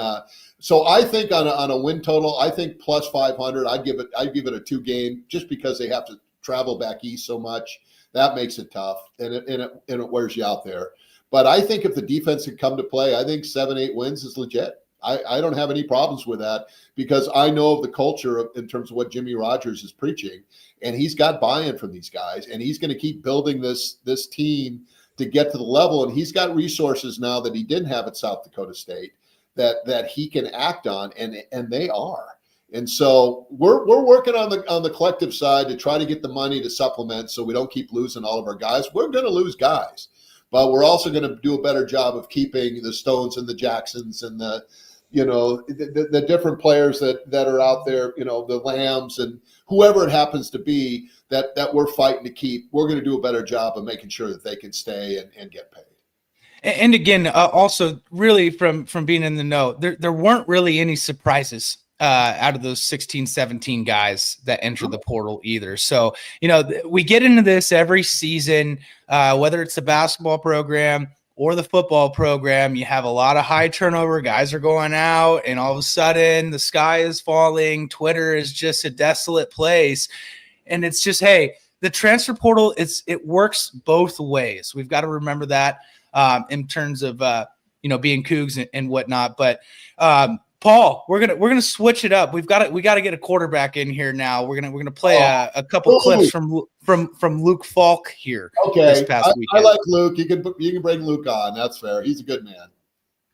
so I think on a win total, I think plus 500. I'd give it a 2 game just because they have to travel back east so much. That makes it tough, and it wears you out there. But I think if the defense could come to play, I think 7-8 wins is legit. I don't have any problems with that because I know of the culture in terms of what Jimmy Rogers is preaching, and he's got buy-in from these guys, and he's going to keep building this team to get to the level. And he's got resources now that he didn't have at South Dakota State that he can act on, and they are. And so we're working on the collective side to try to get the money to supplement so we don't keep losing all of our guys. We're going to lose guys, but we're also going to do a better job of keeping the Stones and the Jacksons and the different players that are out there, the Lambs and whoever it happens to be that we're fighting to keep. We're going to do a better job of making sure that they can stay and get paid. And again, also really from being in the know, there weren't really any surprises out of those 16, 17 guys that entered the portal either. So, we get into this every season, whether it's the basketball program or the football program, you have a lot of high turnover. Guys are going out, and all of a sudden the sky is falling. Twitter is just a desolate place. And it's just, hey, the transfer portal, it works both ways. We've got to remember that in terms of, being Cougs and whatnot. But Paul, we're gonna switch it up. We got to get a quarterback in here now. We're gonna play a couple clips from Luke Falk here. Okay, this past weekend. I like Luke. You can bring Luke on. That's fair. He's a good man.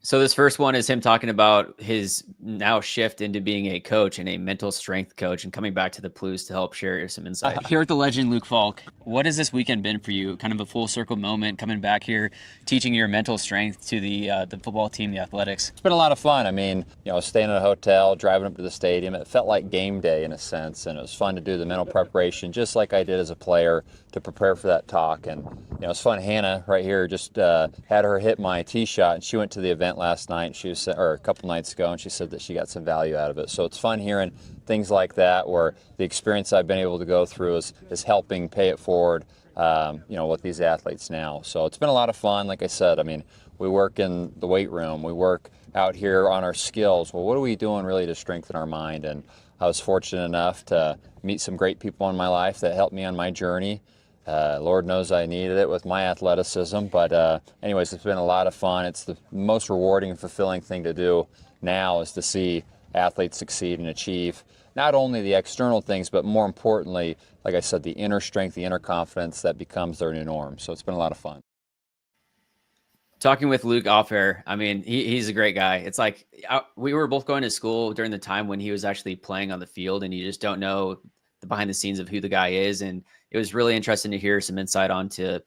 So this first one is him talking about his now shift into being a coach and a mental strength coach and coming back to the Blues to help share some insight. Here at the legend, Luke Falk, what has this weekend been for you? Kind of a full circle moment coming back here, teaching your mental strength to the football team, the athletics. It's been a lot of fun. I mean, staying at a hotel, driving up to the stadium, it felt like game day in a sense, and it was fun to do the mental preparation just like I did as a player to prepare for that talk. And it's fun. Hannah right here just had her hit my tee shot, and she went to the event last night. Or a couple nights ago, and she said that she got some value out of it. So it's fun hearing things like that, where the experience I've been able to go through is helping pay it forward. With these athletes now. So it's been a lot of fun. Like I said, I mean, we work in the weight room. We work out here on our skills. Well, what are we doing really to strengthen our mind? And I was fortunate enough to meet some great people in my life that helped me on my journey. Lord knows I needed it with my athleticism. But anyways, it's been a lot of fun. It's the most rewarding and fulfilling thing to do now is to see athletes succeed and achieve not only the external things, but more importantly, like I said, the inner strength, the inner confidence that becomes their new norm. So it's been a lot of fun. Talking with Luke off air, I mean, he's a great guy. It's like we were both going to school during the time when he was actually playing on the field, and you just don't know the behind the scenes of who the guy is. And it was really interesting to hear some insight onto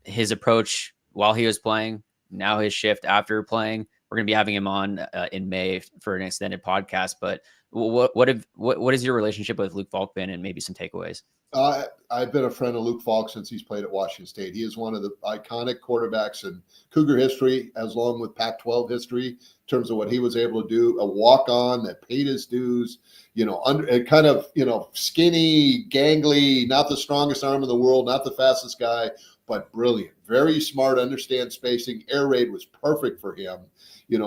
his approach while he was playing, now his shift after playing. We're going to be having him on in May for an extended podcast. But what is your relationship with Luke Falk been, and maybe some takeaways? I've been a friend of Luke Falk since he's played at Washington State. He is one of the iconic quarterbacks in Cougar history, as long with Pac-12 history, in terms of what he was able to do. A walk-on that paid his dues, kind of, skinny, gangly, not the strongest arm in the world, not the fastest guy, but brilliant, very smart, understand spacing. Air raid was perfect for him,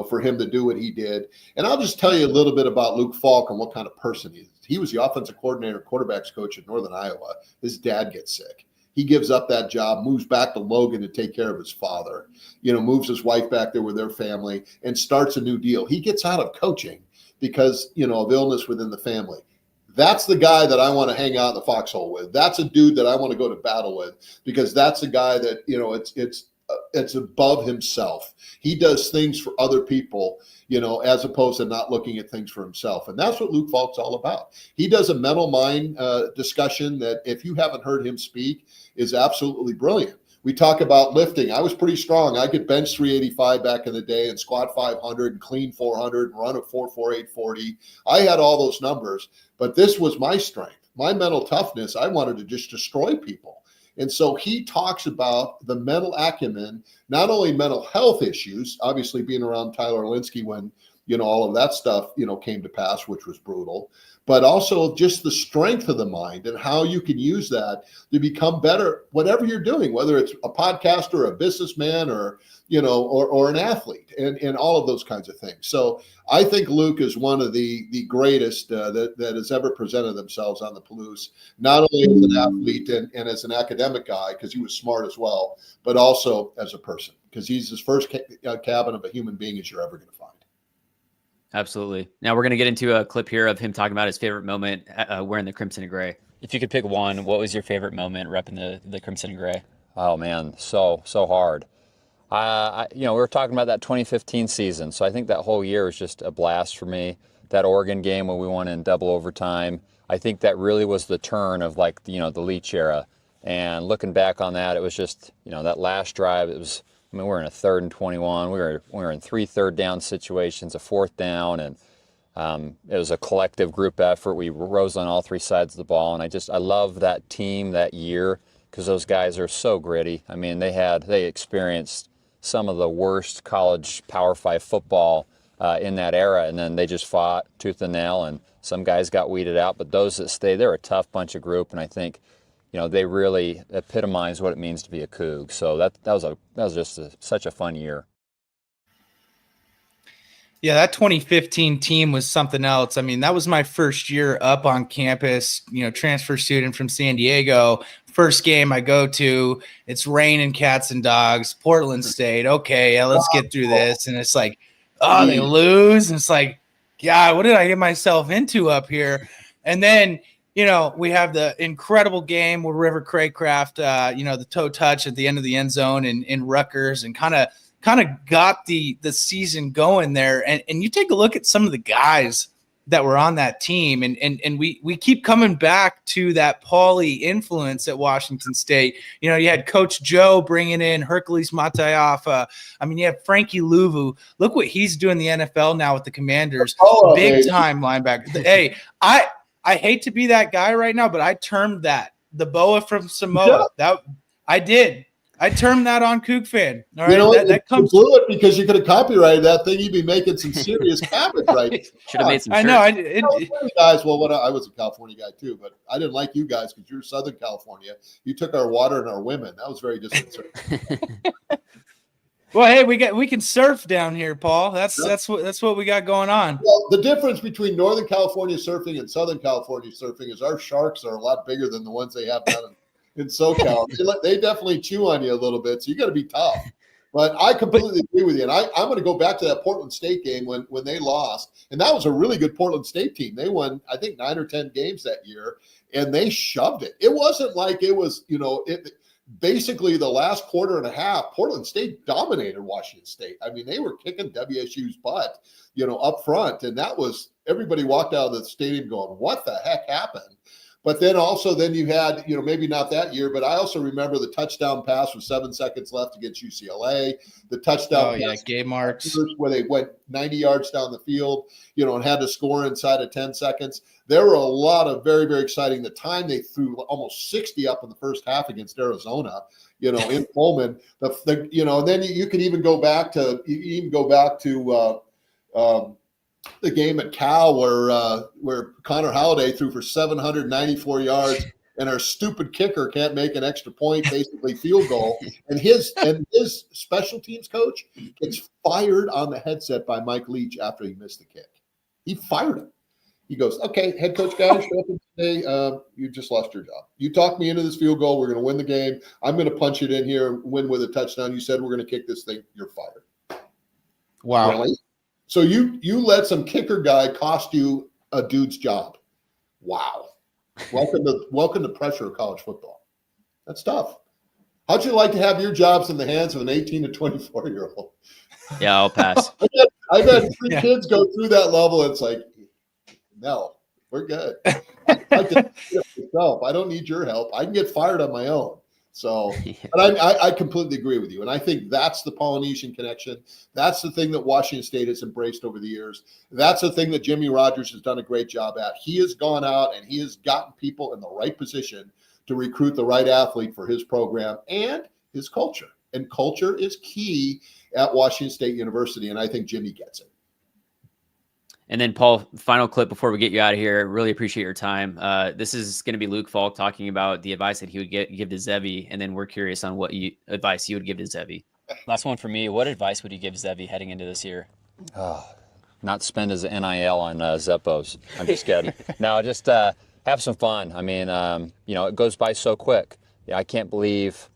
for him to do what he did. And I'll just tell you a little bit about Luke Falk and what kind of person he is. He was the offensive coordinator, quarterbacks coach at Northern Iowa. His dad gets sick. He gives up that job, moves back to Logan to take care of his father, moves his wife back there with their family and starts a new deal. He gets out of coaching because, of illness within the family. That's the guy that I want to hang out in the foxhole with. That's a dude that I want to go to battle with, because that's a guy that, it's above himself. He does things for other people, as opposed to not looking at things for himself. And that's what Luke Falk's all about. He does a mental mind discussion that, if you haven't heard him speak, is absolutely brilliant. We talk about lifting. I was pretty strong. I could bench 385 back in the day and squat 500 and clean 400 and run a 4.4840. I had all those numbers, but this was my strength. My mental toughness, I wanted to just destroy people. And so he talks about the mental acumen, not only mental health issues, obviously being around Tyler Linsky when, all of that stuff, came to pass, which was brutal, but also just the strength of the mind and how you can use that to become better, whatever you're doing, whether it's a podcaster, a businessman, or, or an athlete, and all of those kinds of things. So I think Luke is one of the greatest that has ever presented themselves on the Palouse, not only as an athlete and as an academic guy, because he was smart as well, but also as a person, because he's as first cabin of a human being as you're ever going to find. Absolutely. Now we're going to get into a clip here of him talking about his favorite moment wearing the crimson and gray. If you could pick one, what was your favorite moment repping the crimson and gray? Oh man, so hard. We were talking about that 2015 season, so I think that whole year was just a blast for me. That Oregon game when we won in double overtime, I think that really was the turn of the Leach era. And looking back on that, it was just, that last drive, it was, we're in a 3rd and 21. We were in 3 third down situations, a 4th down, and it was a collective group effort. We rose on all 3 sides of the ball, and I love that team that year, because those guys are so gritty. They experienced some of the worst college Power 5 football in that era, and then they just fought tooth and nail, and some guys got weeded out, but those that stayed, they're a tough bunch of group, and I think they really epitomize what it means to be a Coug. So that was just such a fun year. Yeah, that 2015 team was something else. That was my first year up on campus, transfer student from San Diego. First game I go to, it's raining cats and dogs, Portland State. Okay, yeah, let's get through this. And it's like, oh, they lose. And it's like, God, what did I get myself into up here? And then, we have the incredible game with River Craycraft, the toe touch at the end of the end zone in Rutgers, and kind of got the season going there. And you take a look at some of the guys that were on that team, and we keep coming back to that Pauly influence at Washington State. You had Coach Joe bringing in Hercules Matayoff. You have Frankie Louvu. Look what he's doing in the NFL now with the Commanders. Big time linebacker. Hey, I hate to be that guy right now, but I termed that the boa from Samoa. Yeah. I did. I termed that on Coug Fan. All right, that comes. You blew it because you could have copyrighted that thing. You'd be making some serious cabbage, right? Should have made some. I shirts. know. Guys. Well, I was a California guy too, but I didn't like you guys because you're Southern California. You took our water and our women. That was very disconcerting. Well, hey, we can surf down here, Paul. That's what we got going on. Well, the difference between Northern California surfing and Southern California surfing is our sharks are a lot bigger than the ones they have down in SoCal. They definitely chew on you a little bit, so you got to be tough. But I completely agree with you, and I'm going to go back to that Portland State game when they lost, and that was a really good Portland State team. They won, I think, 9 or 10 games that year, and they shoved it. It wasn't like it was, basically the last quarter and a half, Portland State dominated Washington State. They were kicking WSU's butt, up front. And that was, everybody walked out of the stadium going, what the heck happened? But then also then you had, maybe not that year, but I also remember the touchdown pass with 7 seconds left against UCLA, the touchdown pass game marks where they went 90 yards down the field, and had to score inside of 10 seconds. There were a lot of very, very exciting. The time they threw almost 60 up in the first half against Arizona, in Pullman, and then you could even go back to the game at Cal where Connor Halliday threw for 794 yards, and our stupid kicker can't make an extra point, basically field goal. And his special teams coach gets fired on the headset by Mike Leach after he missed the kick. He fired him. He goes, "Okay, head coach guys, show up today. You just lost your job. You talked me into this field goal. We're going to win the game. I'm going to punch it in here, win with a touchdown. You said we're going to kick this thing. You're fired." Wow. Really? So you let some kicker guy cost you a dude's job. Wow. Welcome to pressure of college football. That's tough. How'd you like to have your jobs in the hands of an 18 to 24-year-old? Yeah, I'll pass. I've had 3 kids go through that level. It's like, no, we're good. I can do it myself. I don't need your help. I can get fired on my own. So, but I completely agree with you. And I think that's the Polynesian connection. That's the thing that Washington State has embraced over the years. That's the thing that Jimmy Rogers has done a great job at. He has gone out and he has gotten people in the right position to recruit the right athlete for his program and his culture. And culture is key at Washington State University. And I think Jimmy gets it. And then, Paul, final clip before we get you out of here. Really appreciate your time. This is going to be Luke Falk talking about the advice that he would give to Zevi, and then we're curious on what advice you would give to Zevi. Last one for me. What advice would you give Zevi heading into this year? Not spend his NIL on Zeppos. I'm just kidding. No, just have some fun. I mean, it goes by so quick. Yeah, I can't believe,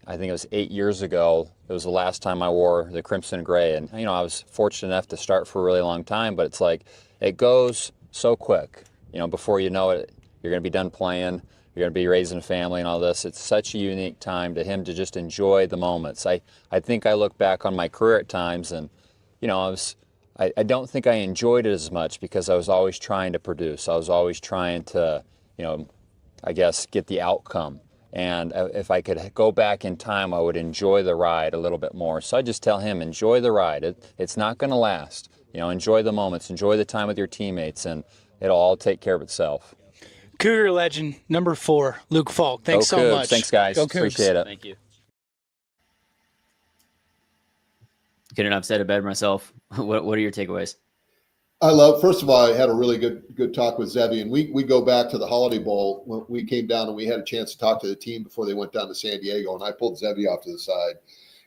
I think it was 8 years ago, it was the last time I wore the crimson and gray. And, I was fortunate enough to start for a really long time, but it's like, it goes so quick. Before you know it, you're going to be done playing, you're going to be raising a family and all this. It's such a unique time to him to just enjoy the moments. I think I look back on my career at times and, I don't think I enjoyed it as much because I was always trying to produce. I was always trying to, I guess, get the outcome. And if I could go back in time, I would enjoy the ride a little bit more. So I just tell him, enjoy the ride. It's not going to last. Enjoy the moments, enjoy the time with your teammates, and it'll all take care of itself. Cougar legend, number 4, Luke Falk. Thanks so much. Thanks, guys. Go Cougs. Appreciate it. Thank you. Couldn't have said it better myself. What are your takeaways? First of all, I had a really good talk with Zevi, and we go back to the Holiday Bowl when we came down and we had a chance to talk to the team before they went down to San Diego, and I pulled Zevi off to the side.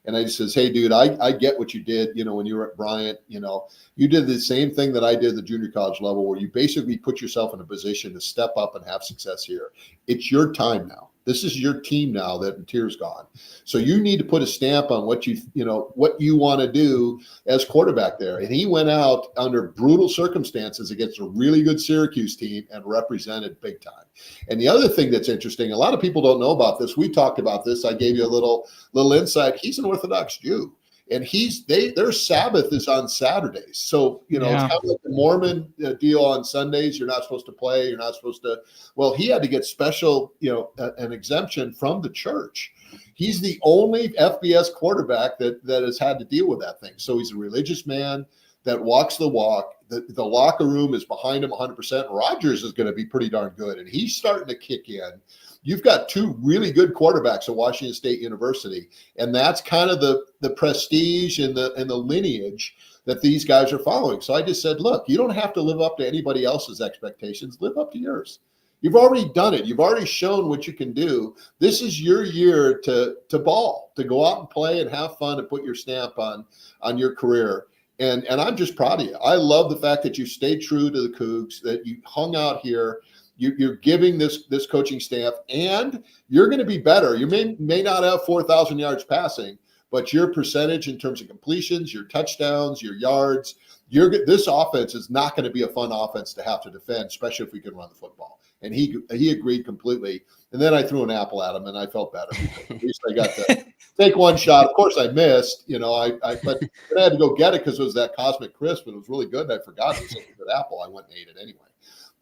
And I just says, "Hey, dude, I get what you did, when you were at Bryant, you did the same thing that I did at the junior college level where you basically put yourself in a position to step up and have success here. It's your time now. This is your team now that Mateer's gone. So you need to put a stamp on what you want to do as quarterback there." And he went out under brutal circumstances against a really good Syracuse team and represented big time. And the other thing that's interesting, a lot of people don't know about this. We talked about this. I gave you a little insight. He's an Orthodox Jew. And their Sabbath is on Saturdays. So, it's kind of like the Mormon deal on Sundays. You're not supposed to play. You're not supposed to. Well, he had to get special, an exemption from the church. He's the only FBS quarterback that has had to deal with that thing. So he's a religious man that walks the walk. The locker room is behind him 100%. Rogers is going to be pretty darn good. And he's starting to kick in. You've got 2 really good quarterbacks at Washington State University, and that's kind of the prestige and the lineage that these guys are following. So I just said, look, you don't have to live up to anybody else's expectations. Live up to yours. You've already done it. You've already shown what you can do. This is your year to ball, to go out and play and have fun and put your stamp on your career. And I'm just proud of you. I love the fact that you stayed true to the Cougs, that you hung out here. You're giving this coaching staff, and you're going to be better. You may not have 4,000 yards passing, but your percentage in terms of completions, your touchdowns, your yards, this offense is not going to be a fun offense to have to defend, especially if we can run the football. And he agreed completely. And then I threw an apple at him, and I felt better. At least I got to take one shot. Of course, I missed. But I had to go get it because it was that Cosmic Crisp, and it was really good. And I forgot it was such a good apple. I went and ate it anyway.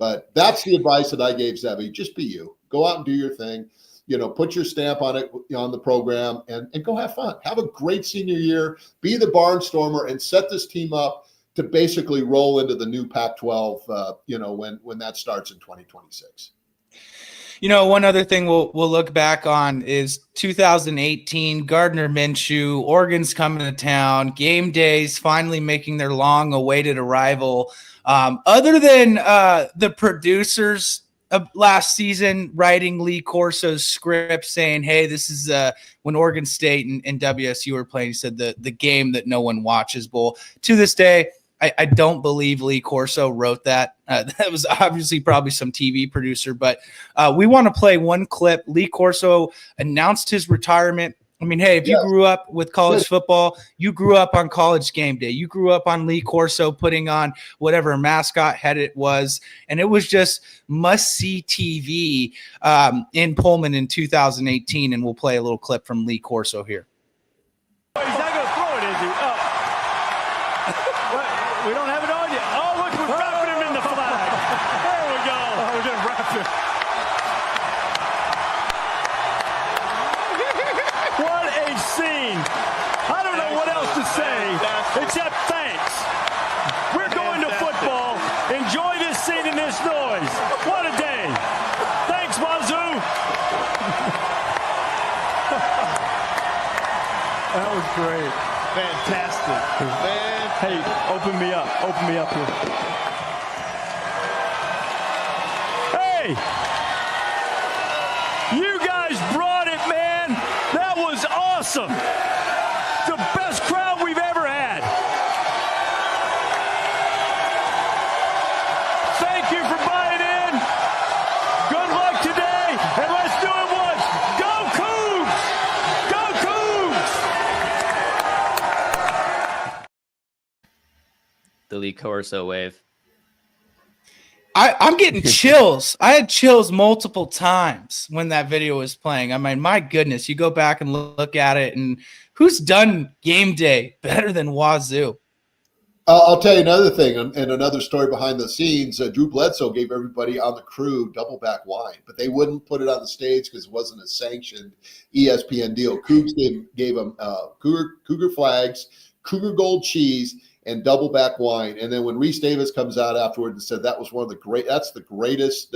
But that's the advice that I gave Zebby. Just be you. Go out and do your thing. Put your stamp on it, on the program, and go have fun. Have a great senior year. Be the barnstormer and set this team up to basically roll into the new Pac-12. When that starts in 2026. One other thing we'll look back on is 2018, Gardner Minshew, Oregon's coming to town, game days finally making their long-awaited arrival. Other than the producers last season writing Lee Corso's script saying, hey, this is when Oregon State and WSU were playing, he said the game that no one watches bowl. To this day, I don't believe Lee Corso wrote that. That was obviously probably some TV producer, but we want to play one clip. Lee Corso announced his retirement. I mean, hey, if you grew up with college football, you grew up on College Game Day. You grew up on Lee Corso putting on whatever mascot head it was, and it was just must-see TV in Pullman in 2018, and we'll play a little clip from Lee Corso here. He's not going to throw it, is he? Oh. We don't have it on yet. Oh, look, we're wrapping him in the flag. There we go. Oh, we're going to wrap him. What a scene. I don't know what else to say except thanks. We're going to football. Enjoy this scene and this noise. What a day. Thanks, Wazoo. That was great. Fantastic. Man. Hey, open me up. Open me up here. Hey! You guys brought it, man. That was awesome. The best crowd we've ever had. Thank you for buying in. Good luck today, and let's do it once. Go Cougs! Go Cougs! The Lee Corso wave. I'm getting chills. I had chills multiple times when that video was playing. I mean, my goodness, you go back and look at it, and who's done game day better than Wazoo? I'll tell you another thing, and another story behind the scenes. Drew Bledsoe gave everybody on the crew double back wine, but they wouldn't put it on the stage because it wasn't a sanctioned ESPN deal. Cougs gave them Cougar flags, Cougar gold cheese, and double back wine. And then when Reese Davis comes out afterward and said that's the greatest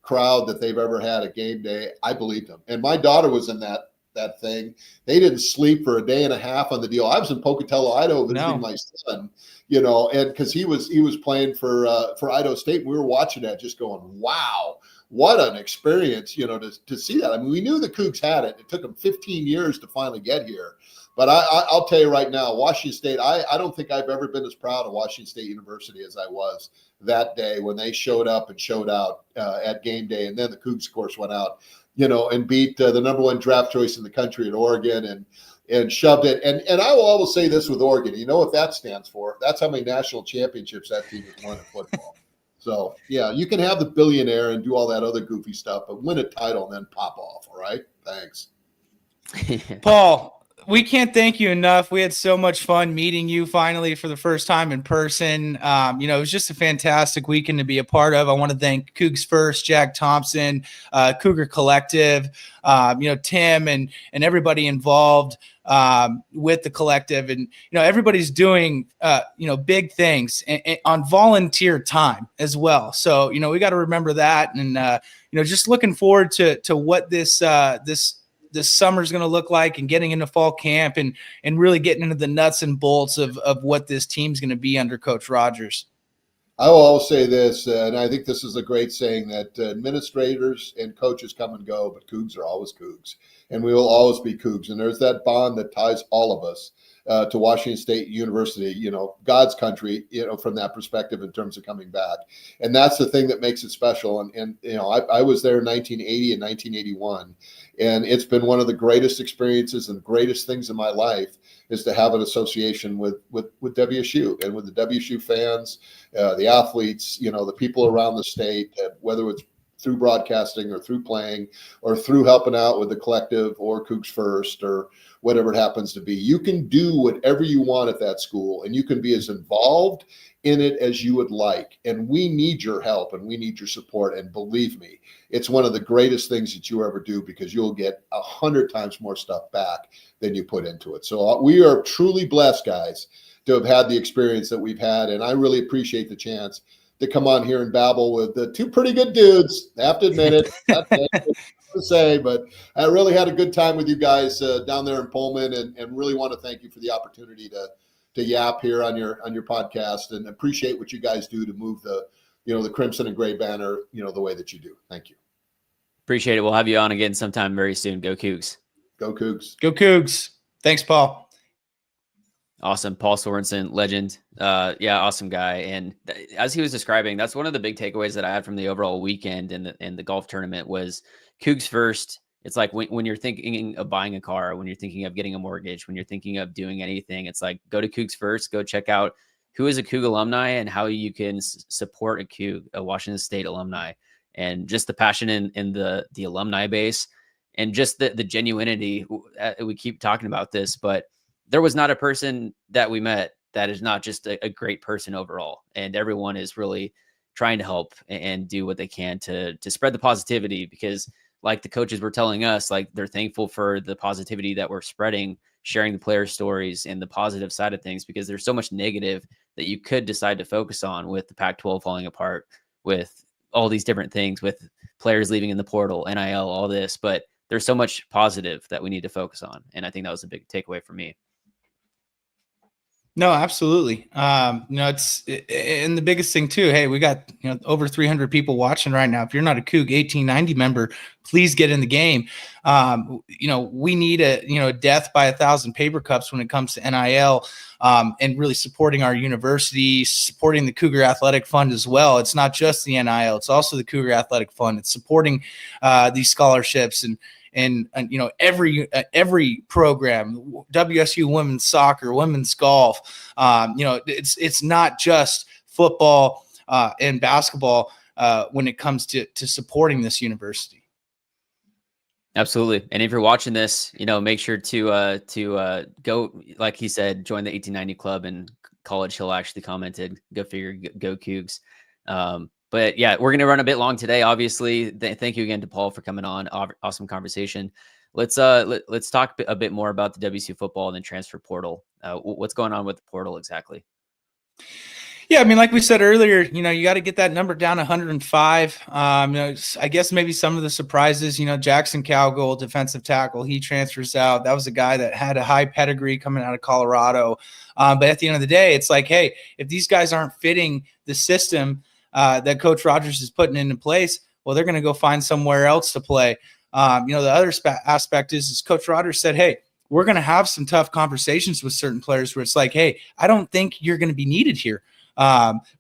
crowd that they've ever had at game day, I believed him. And my daughter was in that thing. They didn't sleep for a day and a half on the deal. I was in Pocatello, Idaho, visiting my son, and because he was playing for Idaho State. And we were watching that, just going, wow, what an experience, to see that. I mean, we knew the Cougs had it. It took them 15 years to finally get here. But I'll tell you right now, Washington State, I don't think I've ever been as proud of Washington State University as I was that day when they showed up and showed out at game day. And then the Cougs, of course, went out, and beat the number one draft choice in the country at Oregon and shoved it. And I will always say this with Oregon, you know what that stands for? That's how many national championships that team has won in football. So, yeah, you can have the billionaire and do all that other goofy stuff, but win a title and then pop off, all right? Thanks. Paul, we can't thank you enough. We had so much fun meeting you finally for the first time in person. It was just a fantastic weekend to be a part of. I want to thank Cougs First, Jack Thompson, Cougar Collective, Tim and everybody involved with the collective. And, everybody's doing, big things on volunteer time as well. So, we got to remember that. And, just looking forward to what this summer is going to look like and getting into fall camp and really getting into the nuts and bolts of what this team's going to be under Coach Rogers. I will always say this, and I think this is a great saying, that administrators and coaches come and go, but Cougs are always Cougs, and we will always be Cougs. And there's that bond that ties all of us to Washington State University, God's country, from that perspective in terms of coming back. And that's the thing that makes it special. And I was there in 1980 and 1981, and it's been one of the greatest experiences and greatest things in my life is to have an association with WSU and with the WSU fans, the athletes, the people around the state, whether it's through broadcasting or through playing or through helping out with the collective or Cougs First or whatever it happens to be. You can do whatever you want at that school, and you can be as involved in it as you would like. And we need your help and we need your support. And believe me, it's one of the greatest things that you ever do, because you'll get 100 times more stuff back than you put into it. So we are truly blessed, guys, to have had the experience that we've had. And I really appreciate the chance to come on here and babble with the two pretty good dudes. I have to admit it. Not to say, but I really had a good time with you guys down there in Pullman, and really want to thank you for the opportunity to yap here on your podcast, and appreciate what you guys do to move the Crimson and Gray banner, the way that you do. Thank you. Appreciate it. We'll have you on again sometime very soon. Go Cougs. Go Cougs. Go Cougs. Thanks, Paul. Awesome. Paul Sorensen, legend. Awesome guy. And as he was describing, that's one of the big takeaways that I had from the overall weekend in the golf tournament was Cougs First. It's like when you're thinking of buying a car, when you're thinking of getting a mortgage, when you're thinking of doing anything, it's like, go to Cougs First, go check out who is a Coug alumni and how you can support a Coug, a Washington State alumni, and just the passion in the alumni base, and just the genuinity. We keep talking about this, but there was not a person that we met that is not just a great person overall. And everyone is really trying to help and do what they can to spread the positivity, because like the coaches were telling us, like they're thankful for the positivity that we're spreading, sharing the player stories and the positive side of things, because there's so much negative that you could decide to focus on with the Pac-12 falling apart, with all these different things, with players leaving in the portal, NIL, all this, but there's so much positive that we need to focus on. And I think that was a big takeaway for me. No, absolutely. It's and the biggest thing too. Hey, we got over 300 people watching right now. If you're not a Coug 1890 member, please get in the game. We need a death by 1,000 paper cups when it comes to NIL, and really supporting our university, supporting the Cougar Athletic Fund as well. It's not just the NIL; it's also the Cougar Athletic Fund. It's supporting these scholarships and every program, WSU women's soccer, women's golf. It's not just football and basketball when it comes to supporting this university. Absolutely. And if you're watching this, make sure to go, like he said, join the 1890 club. And College Hill actually commented, go figure, go Cougs. But yeah, we're going to run a bit long today. Obviously, thank you again to Paul for coming on. Awesome conversation. Let's talk a bit more about the WSU football and the transfer portal. What's going on with the portal exactly? Yeah, I mean, like we said earlier, you got to get that number down 105. I guess maybe some of the surprises, Jackson Cowgill, defensive tackle, he transfers out. That was a guy that had a high pedigree coming out of Colorado. But at the end of the day, it's like, hey, if these guys aren't fitting the system that Coach Rogers is putting into place, well, they're going to go find somewhere else to play. The other aspect is Coach Rogers said, hey, we're going to have some tough conversations with certain players where it's like, hey, I don't think you're going to be needed here,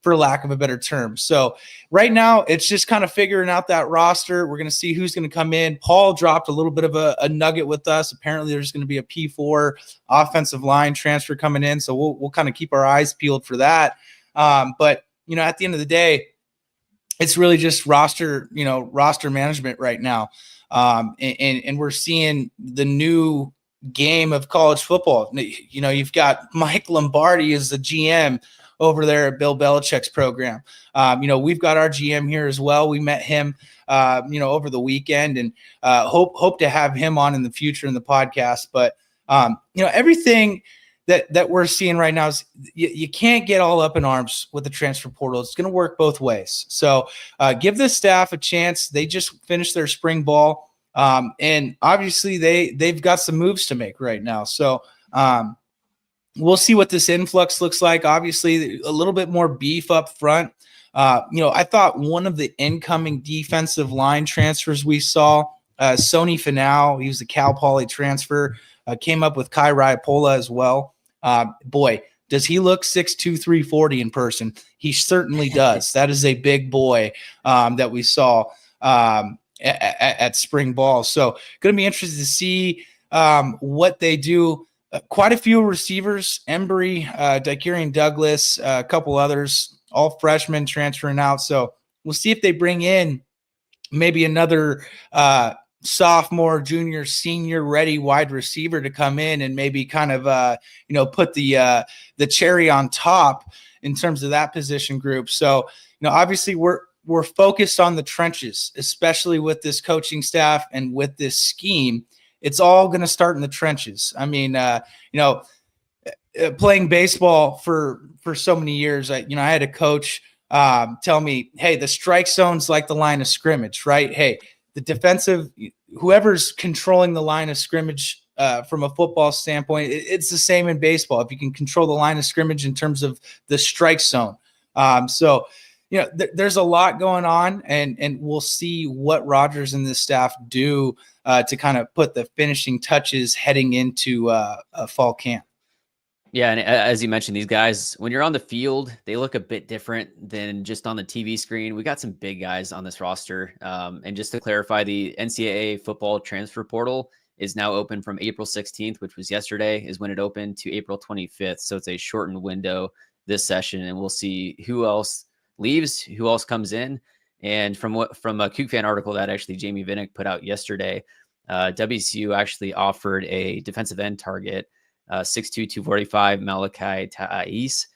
for lack of a better term. So right now it's just kind of figuring out that roster. We're going to see who's going to come in. Paul dropped a little bit of a nugget with us. Apparently there's going to be a P4 offensive line transfer coming in. So we'll kind of keep our eyes peeled for that. But at the end of the day, it's really just roster management right now. And we're seeing the new game of college football. You've got Mike Lombardi as the GM over there at Bill Belichick's program. We've got our GM here as well. We met him, over the weekend, and hope to have him on in the future in the podcast. But, everything that we're seeing right now is you can't get all up in arms with the transfer portal. It's going to work both ways. So give the staff a chance. They just finished their spring ball. And obviously they've got some moves to make right now. So we'll see what this influx looks like. Obviously a little bit more beef up front. I thought one of the incoming defensive line transfers we saw, Sony Finau, he was a Cal Poly transfer, came up with Kai Raipola as well. Boy, does he look 6'2", 340 in person? He certainly does. That is a big boy that we saw at spring ball. So going to be interested to see what they do. Quite a few receivers, Embry, Dicurian Douglas, a couple others, all freshmen transferring out. So we'll see if they bring in maybe another sophomore, junior, senior ready wide receiver to come in and maybe kind of put the cherry on top in terms of that position group. So, obviously we're focused on the trenches, especially with this coaching staff and with this scheme. It's all going to start in the trenches. I mean, playing baseball for so many years, I had a coach tell me, hey, the strike zone's like the line of scrimmage, right? Hey, the defensive, whoever's controlling the line of scrimmage from a football standpoint, it's the same in baseball. If you can control the line of scrimmage in terms of the strike zone. So, there's a lot going on, and we'll see what Rodgers and this staff do to kind of put the finishing touches heading into a fall camp. Yeah, and as you mentioned, these guys, when you're on the field, they look a bit different than just on the TV screen. We got some big guys on this roster. And just to clarify, the NCAA football transfer portal is now open from April 16th, which was yesterday, is when it opened, to April 25th. So it's a shortened window this session, and we'll see who else leaves, who else comes in. And from a KukeFan article that actually Jamie Vinnick put out yesterday, WSU actually offered a defensive end target, 6'2", 245, Malachi Ta'is,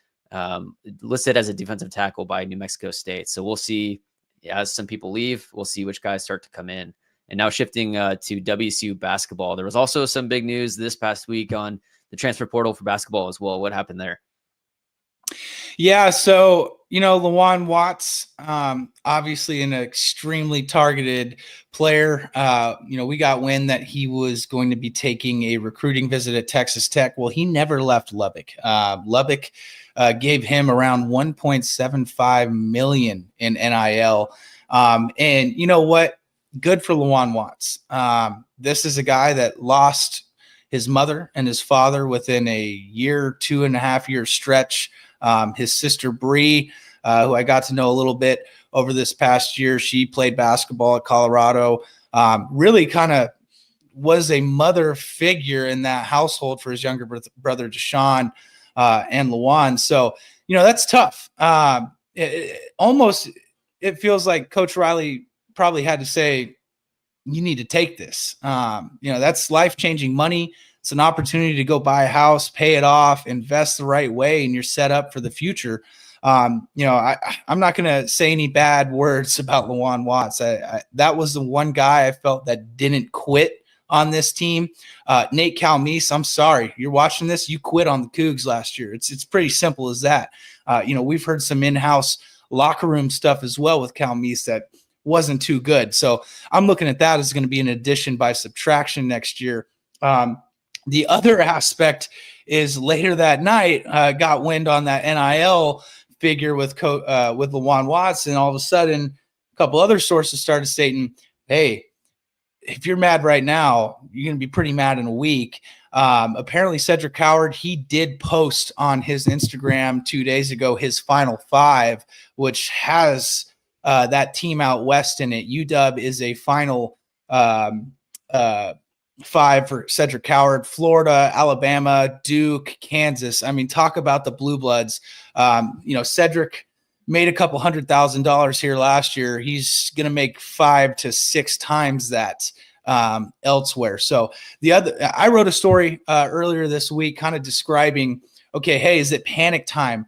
listed as a defensive tackle by New Mexico State. So we'll see, as some people leave, we'll see which guys start to come in. And now shifting to WSU basketball, there was also some big news this past week on the transfer portal for basketball as well. What happened there? Yeah, so, Lawan Watts, obviously an extremely targeted player. We got wind that he was going to be taking a recruiting visit at Texas Tech. Well, he never left Lubbock. Lubbock gave him around $1.75 million in NIL. And you know what? Good for Lawan Watts. This is a guy that lost his mother and his father within a 2.5 year stretch. His sister Bree, who I got to know a little bit over this past year, she played basketball at Colorado, really kind of was a mother figure in that household for his younger brother Deshaun and Lawan. So, that's tough. It feels like Coach Riley probably had to say, you need to take this. That's life-changing money. It's an opportunity to go buy a house, pay it off, invest the right way, and you're set up for the future. I'm not going to say any bad words about Lawan Watts. That was the one guy I felt that didn't quit on this team. Nate Calmise, I'm sorry. You're watching this. You quit on the Cougs last year. It's pretty simple as that. We've heard some in-house locker room stuff as well with Calmise that wasn't too good. So I'm looking at that as going to be an addition by subtraction next year. The other aspect is later that night, got wind on that NIL figure with Lawan Watts, and all of a sudden, a couple other sources started stating, "Hey, if you're mad right now, you're going to be pretty mad in a week." Apparently, Cedric Howard, he did post on his Instagram 2 days ago his Final Five, which has that team out west in it. UW is a Final Five for Cedric Howard: Florida, Alabama, Duke, Kansas. I mean, talk about the blue bloods. Cedric made a couple $100,000 here last year. He's going to make 5 to 6 times that elsewhere. So I wrote a story earlier this week kind of describing, okay, hey, is it panic time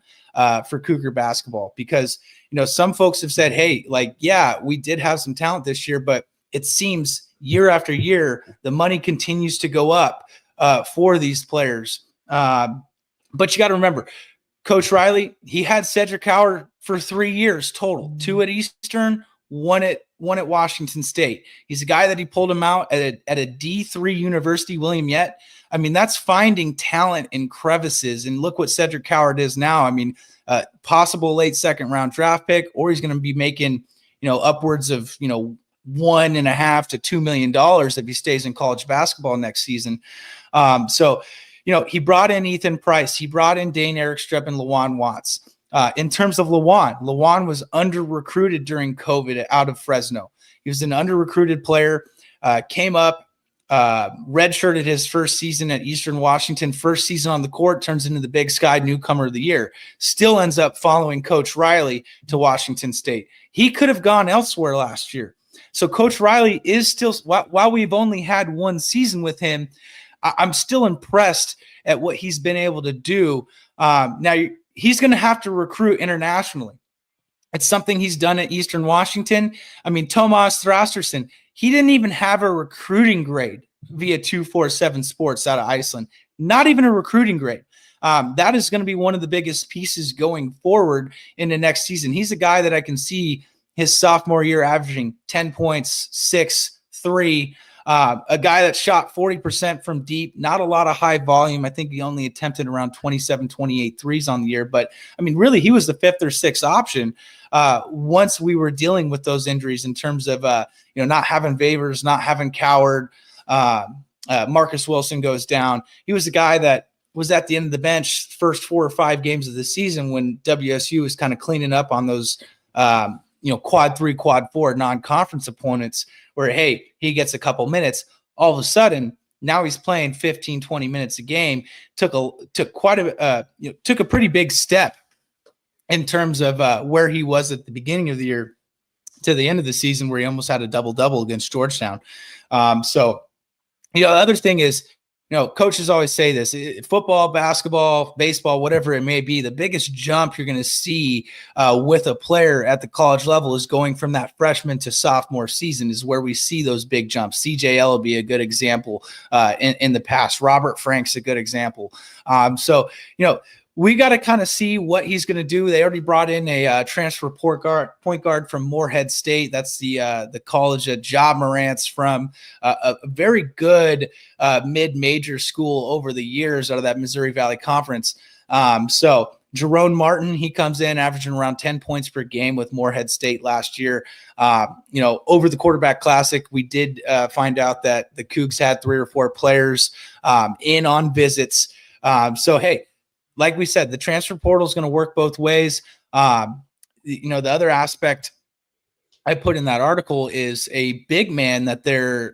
for Cougar basketball? Because, some folks have said, hey, we did have some talent this year, but it seems year after year, the money continues to go up for these players. But you got to remember, Coach Riley, he had Cedric Howard for 3 years total, 2 at Eastern, one at Washington State. He's a guy that he pulled him out at a D3 university, William Yett. I mean, that's finding talent in crevices. And look what Cedric Howard is now. I mean, possible late second round draft pick, or he's going to be making, upwards of, $1.5 to $2 million if he stays in college basketball next season. He brought in Ethan Price. He brought in Dane Erickstrup and Lawan Watts. In terms of Lawan was under-recruited during COVID out of Fresno. He was an under-recruited player, came up, redshirted his first season at Eastern Washington, first season on the court, turns into the Big Sky Newcomer of the Year, still ends up following Coach Riley to Washington State. He could have gone elsewhere last year. So Coach Riley is still, while we've only had one season with him, I'm still impressed at what he's been able to do. Now he's going to have to recruit internationally. It's something he's done at Eastern Washington. I mean, Tomas Thrasterson, he didn't even have a recruiting grade via 247 Sports out of Iceland. Not even a recruiting grade. That is going to be one of the biggest pieces going forward in the next season. He's a guy that I can see his sophomore year averaging 10 points, 6, 3. A guy that shot 40% from deep, not a lot of high volume. I think he only attempted around 27, 28 threes on the year. But, I mean, really, he was the 5th or 6th option once we were dealing with those injuries in terms of, not having Favors, not having Coward. Marcus Wilson goes down. He was a guy that was at the end of the bench first 4 or 5 games of the season when WSU was kind of cleaning up on those quad 3, quad 4 non-conference opponents where, hey, he gets a couple minutes. All of a sudden, now he's playing 15, 20 minutes a game. Took a pretty big step in terms of where he was at the beginning of the year to the end of the season, where he almost had a double-double against Georgetown. The other thing is, coaches always say this: football, basketball, baseball, whatever it may be, the biggest jump you're going to see with a player at the college level is going from that freshman to sophomore season is where we see those big jumps. CJL will be a good example in the past. Robert Frank's a good example. We got to kind of see what he's going to do. They already brought in a transfer point guard from Morehead State. That's the college that Ja Morant's from, a very good mid-major school over the years out of that Missouri Valley Conference. Jerome Martin, he comes in averaging around 10 points per game with Morehead State last year. Over the quarterback classic, we did find out that the Cougs had 3 or 4 players in on visits. Hey, like we said, the transfer portal is going to work both ways. The other aspect I put in that article is a big man that they're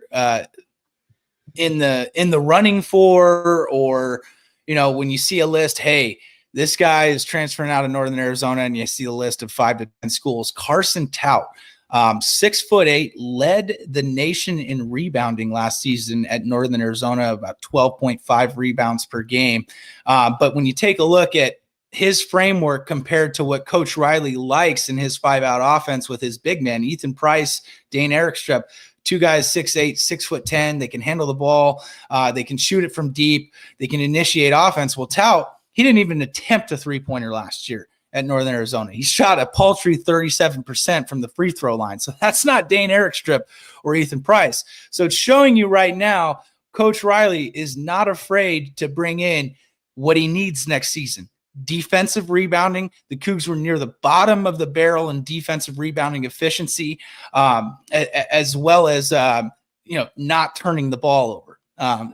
in the running for, or when you see a list, hey, this guy is transferring out of Northern Arizona, and you see a list of 5 to 10 schools. Carson Tout, 6'8", led the nation in rebounding last season at Northern Arizona, about 12.5 rebounds per game. But when you take a look at his framework compared to what Coach Riley likes in his 5-out offense with his big men, Ethan Price, Dane Erickstrup, 2 guys, 6'8", 6'10", they can handle the ball. They can shoot it from deep. They can initiate offense. Well, Tout, he didn't even attempt a 3-pointer last year at Northern Arizona. He shot a paltry 37% from the free throw line. So that's not Dane Erickstrup or Ethan Price. So it's showing you right now, Coach Riley is not afraid to bring in what he needs next season. Defensive rebounding. The Cougs were near the bottom of the barrel in defensive rebounding efficiency, as well as, not turning the ball over.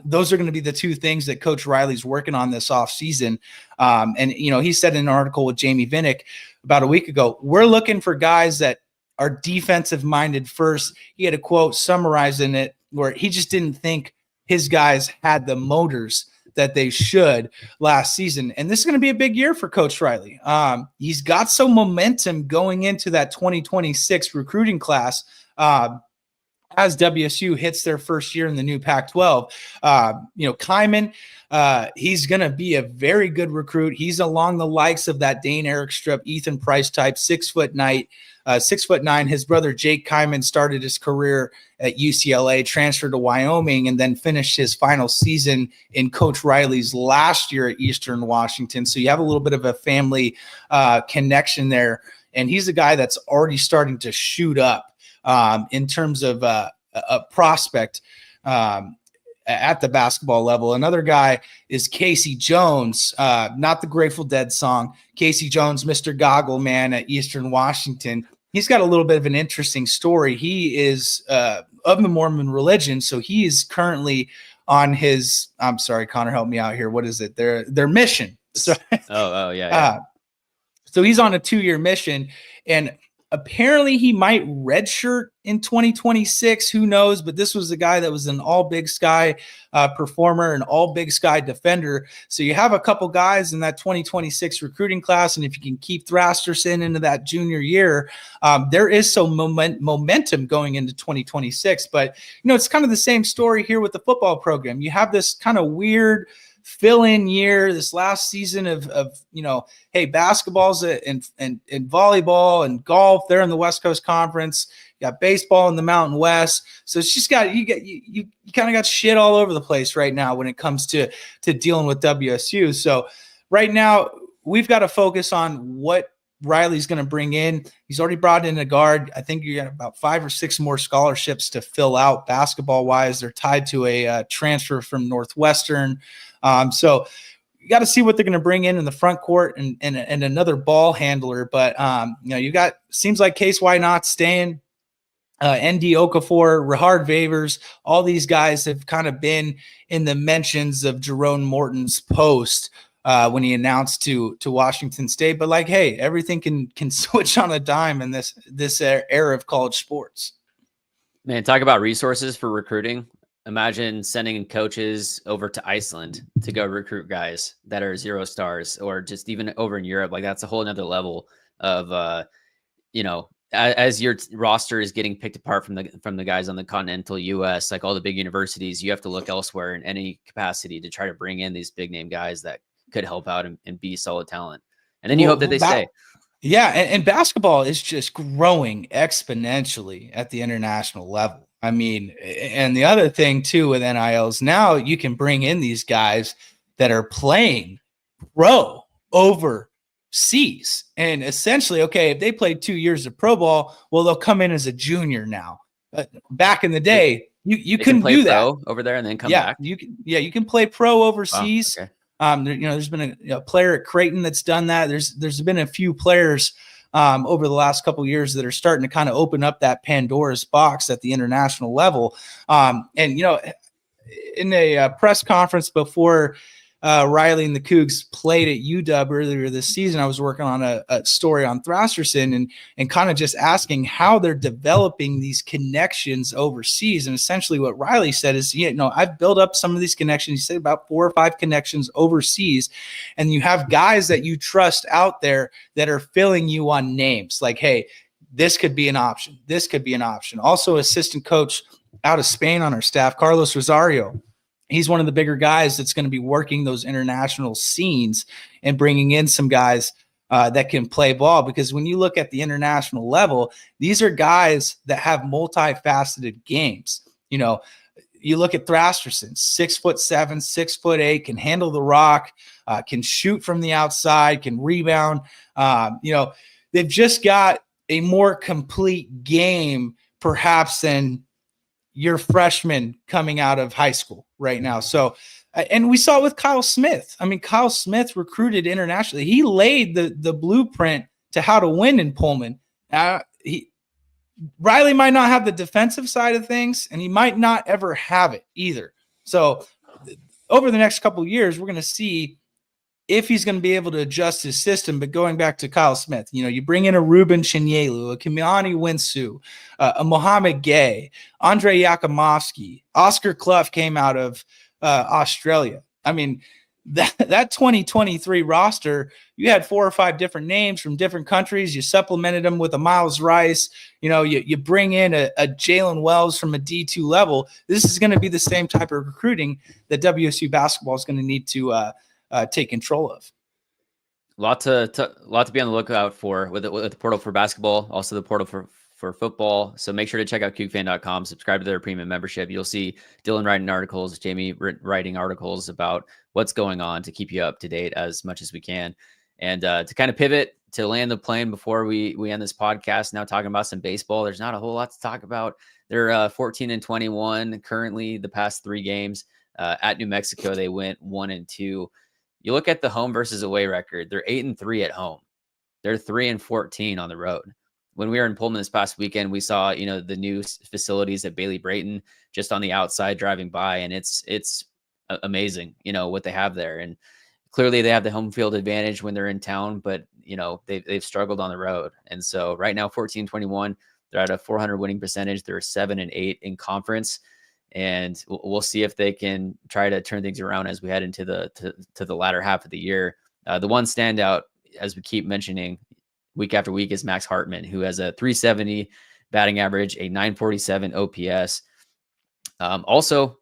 Those are going to be the 2 things that Coach Riley's working on this offseason. He said in an article with Jamie Vinnick about a week ago, we're looking for guys that are defensive minded first. He had a quote summarizing it where he just didn't think his guys had the motors that they should last season. And this is going to be a big year for Coach Riley. He's got some momentum going into that 2026 recruiting class. As WSU hits their first year in the new Pac-12, Kyman, he's going to be a very good recruit. He's along the likes of that Dane Erickstrup, Ethan Price type, 6'9". His brother Jake Kyman started his career at UCLA, transferred to Wyoming, and then finished his final season in Coach Riley's last year at Eastern Washington. So you have a little bit of a family connection there. And he's a guy that's already starting to shoot up in terms of a prospect at the basketball level. Another guy is Casey Jones, not the Grateful Dead song. Casey Jones, Mr. Goggle Man at Eastern Washington. He's got a little bit of an interesting story. He is of the Mormon religion, so he is currently on his, I'm sorry, Connor, help me out here. What is it? Their mission. So, yeah. so he's on a 2-year mission, and Apparently he might redshirt in 2026. Who knows? But this was a guy that was an all Big Sky performer, an all Big Sky defender. So you have a couple guys in that 2026 recruiting class. And if you can keep Thrasterson into that junior year, there is some momentum going into 2026. But, it's kind of the same story here with the football program. You have this kind of weird fill-in year, this last season of hey, basketball's and volleyball and golf, they're in the West Coast Conference. You got baseball in the Mountain West. So it's just you kind of got shit all over the place right now when it comes to dealing with WSU. So right now we've got to focus on what Riley's going to bring in. He's already brought in a guard. I think you got about 5 or 6 more scholarships to fill out basketball wise. They're tied to a transfer from Northwestern. So you got to see what they're going to bring in the front court and another ball handler. But, seems like Case Why Not staying, ND Okafor, Rahard Favors, all these guys have kind of been in the mentions of Jerome Morton's post when he announced to Washington State. But hey, everything can switch on a dime in this era of college sports. Man, talk about resources for recruiting. Imagine sending coaches over to Iceland to go recruit guys that are 0 stars, or just even over in Europe. That's a whole nother level of, as your roster is getting picked apart from the guys on the continental US, all the big universities, you have to look elsewhere in any capacity to try to bring in these big name guys that could help out and be solid talent. And then you hope that they stay. Yeah. And basketball is just growing exponentially at the international level. I mean, and the other thing too with NILs, now you can bring in these guys that are playing pro overseas. And essentially, okay, if they played 2 years of pro ball, well, they'll come in as a junior now. But back in the day, you couldn't do that over there and then come back. You can play pro overseas. Wow, okay. There's been a player at Creighton that's done that. There's been a few players over the last couple of years that are starting to kind of open up that Pandora's box at the international level. In a press conference before Riley and the Cougs played at UW earlier this season, I was working on a story on Thrasterson and kind of just asking how they're developing these connections overseas. And essentially what Riley said is, I've built up some of these connections. He said about 4 or 5 connections overseas. And you have guys that you trust out there that are filling you on names like, hey, this could be an option. This could be an option. Also, assistant coach out of Spain on our staff, Carlos Rosario. He's one of the bigger guys that's going to be working those international scenes and bringing in some guys that can play ball. Because when you look at the international level, these are guys that have multifaceted games. You look at Thrasterson, 6'7", 6'8", can handle the rock, can shoot from the outside, can rebound. They've just got a more complete game, perhaps, than your freshman coming out of high school right now. So, and we saw it with Kyle Smith. I mean, Kyle Smith recruited internationally. He laid the blueprint to how to win in Pullman. Riley might not have the defensive side of things, and he might not ever have it either. So over the next couple of years, we're going to see if he's going to be able to adjust his system. But going back to Kyle Smith, you bring in a Ruben Chinyelu, a Kimani Winsu, a Mohamed Gay, Andre Yakimovsky, Oscar Clough came out of Australia. I mean, that 2023 roster, you had 4 or 5 different names from different countries. You supplemented them with a Miles Rice. You bring in a Jalen Wells from a D2 level. This is going to be the same type of recruiting that WSU basketball is going to need to take control of. A lot to be on the lookout for with the portal for basketball, also the portal for football. So make sure to check out CougFan.com, subscribe to their premium membership. You'll see Dylan writing articles, Jamie writing articles about what's going on to keep you up to date as much as we can. And to kind of pivot to land the plane before we end this podcast, now talking about some baseball. There's not a whole lot to talk about. They're 14-21 currently the past 3 games. At New Mexico, they went 1-2. You look at the home versus away record, they're 8-3 at home. They're 3-14 on the road. When we were in Pullman this past weekend, we saw, the new facilities at Bailey Brayton just on the outside driving by, and it's amazing, what they have there. And clearly they have the home field advantage when they're in town, but they've struggled on the road. And so right now, 14-21, they're at a 400 winning percentage. They're 7-8 in conference, and we'll see if they can try to turn things around as we head into the latter half of the year. The one standout, as we keep mentioning week after week, is Max Hartman, who has a 370 batting average, a 947 OPS. Also,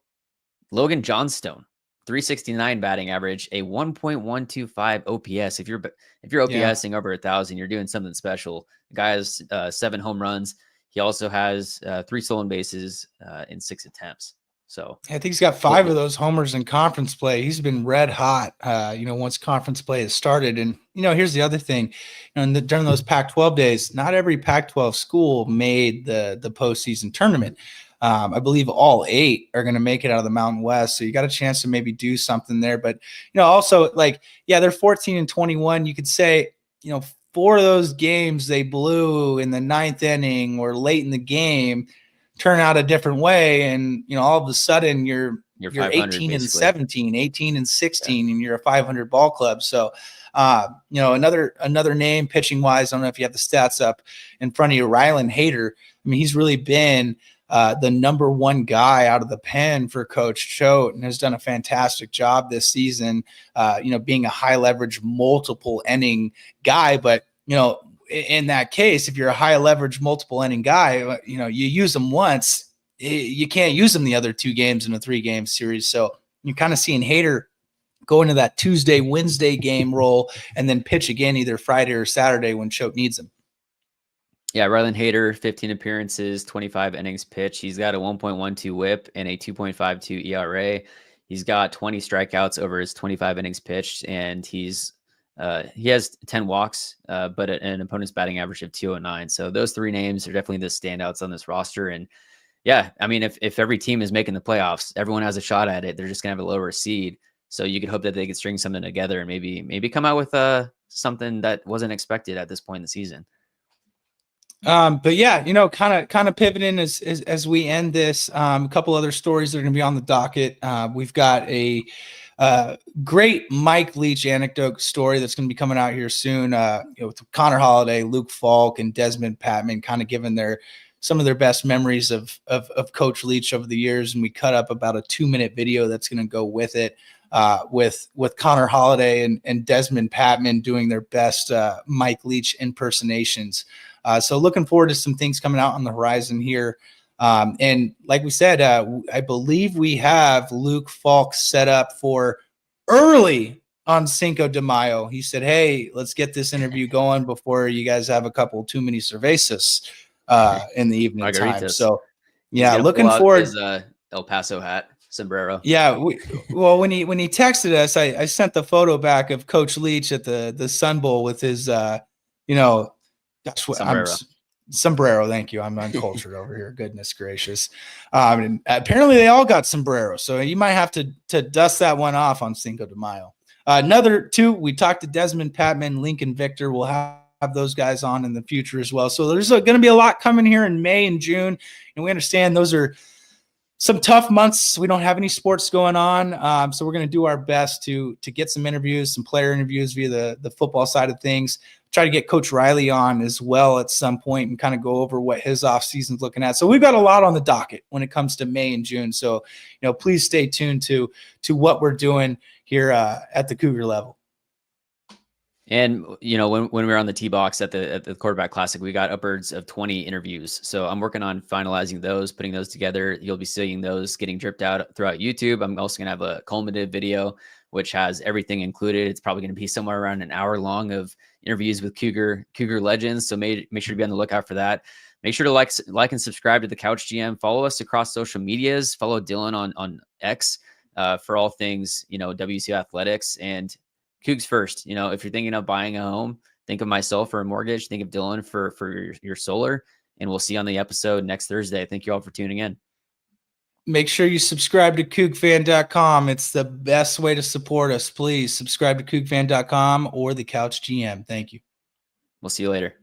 Logan Johnstone, 369 batting average, a 1.125 OPS. If you're OPSing over 1,000, you're doing something special. The guy has 7 home runs. He also has 3 stolen bases in 6 attempts. So I think he's got 5 of those homers in conference play. He's been red hot, once conference play has started. And, here's the other thing, during those Pac-12 days, not every Pac-12 school made the postseason tournament. I believe all 8 are going to make it out of the Mountain West. So you got a chance to maybe do something there. But, also they're 14-21. You could say, 4 of those games they blew in the 9th inning or late in the game turn out a different way. And, all of a sudden you're 18-17, 18-16, and you're a 500 ball club. So, another name pitching wise, I don't know if you have the stats up in front of you, Rylan Hayter. I mean, he's really been the number 1 guy out of the pen for Coach Choate and has done a fantastic job this season, being a high leverage, multiple inning guy. But, in that case, if you're a high leverage, multiple inning guy, you use them once, you can't use them the other 2 games in a 3-game series. So you're kind of seeing Hayter go into that Tuesday, Wednesday game role and then pitch again either Friday or Saturday when Choate needs him. Yeah, Rylan Hayter, 15 appearances, 25 innings pitched. He's got a 1.12 whip and a 2.52 ERA. He's got 20 strikeouts over his 25 innings pitched, and he has 10 walks, but an opponent's batting average of 209. So those 3 names are definitely the standouts on this roster. And yeah, I mean, if every team is making the playoffs, everyone has a shot at it. They're just gonna have a lower seed. So you could hope that they could string something together and maybe come out with something that wasn't expected at this point in the season. But yeah, kind of pivoting as we end this, a couple other stories that are going to be on the docket. We've got a great Mike Leach anecdote story that's going to be coming out here soon. With Connor Holiday, Luke Falk, and Desmond Patman, kind of giving some of their best memories of Coach Leach over the years. And we cut up about a 2-minute video that's going to go with it, with Connor Holiday and Desmond Patman doing their best Mike Leach impersonations. So looking forward to some things coming out on the horizon here. And like we said, I believe we have Luke Falk set up for early on Cinco de Mayo. He said, hey, let's get this interview going before you guys have a couple too many cervezas in the evening time. So yeah, looking forward. His El Paso hat, sombrero. Yeah. When he texted us, I sent the photo back of Coach Leach at the Sun Bowl with his, that's what sombrero. Thank you. I'm uncultured over here. Goodness gracious. And apparently they all got sombreros. So you might have to dust that one off on Cinco de Mayo. Another 2, we talked to Desmond Patman, Lincoln Victor. We'll have those guys on in the future as well. So there's going to be a lot coming here in May and June. And we understand those are some tough months. We don't have any sports going on. So we're going to do our best to get some interviews, some player interviews via the football side of things. Try to get Coach Riley on as well at some point and kind of go over what his off season's looking at. So we've got a lot on the docket when it comes to May and June. So, please stay tuned to what we're doing here at the Cougar level. And, when we were on the tee box at the quarterback classic, we got upwards of 20 interviews. So I'm working on finalizing those, putting those together. You'll be seeing those getting dripped out throughout YouTube. I'm also going to have a culminative video, which has everything included. It's probably going to be somewhere around an hour long of interviews with Cougar legends. So make sure to be on the lookout for that. Make sure to like and subscribe to the Couch GM. Follow us across social medias. Follow Dylan on X for all things, WSU athletics, and Cougs first. If you're thinking of buying a home, think of myself for a mortgage. Think of Dylan for your solar. And we'll see you on the episode next Thursday. Thank you all for tuning in. Make sure you subscribe to CougFan.com. It's the best way to support us. Please subscribe to CougFan.com or the Couch GM. Thank you. We'll see you later.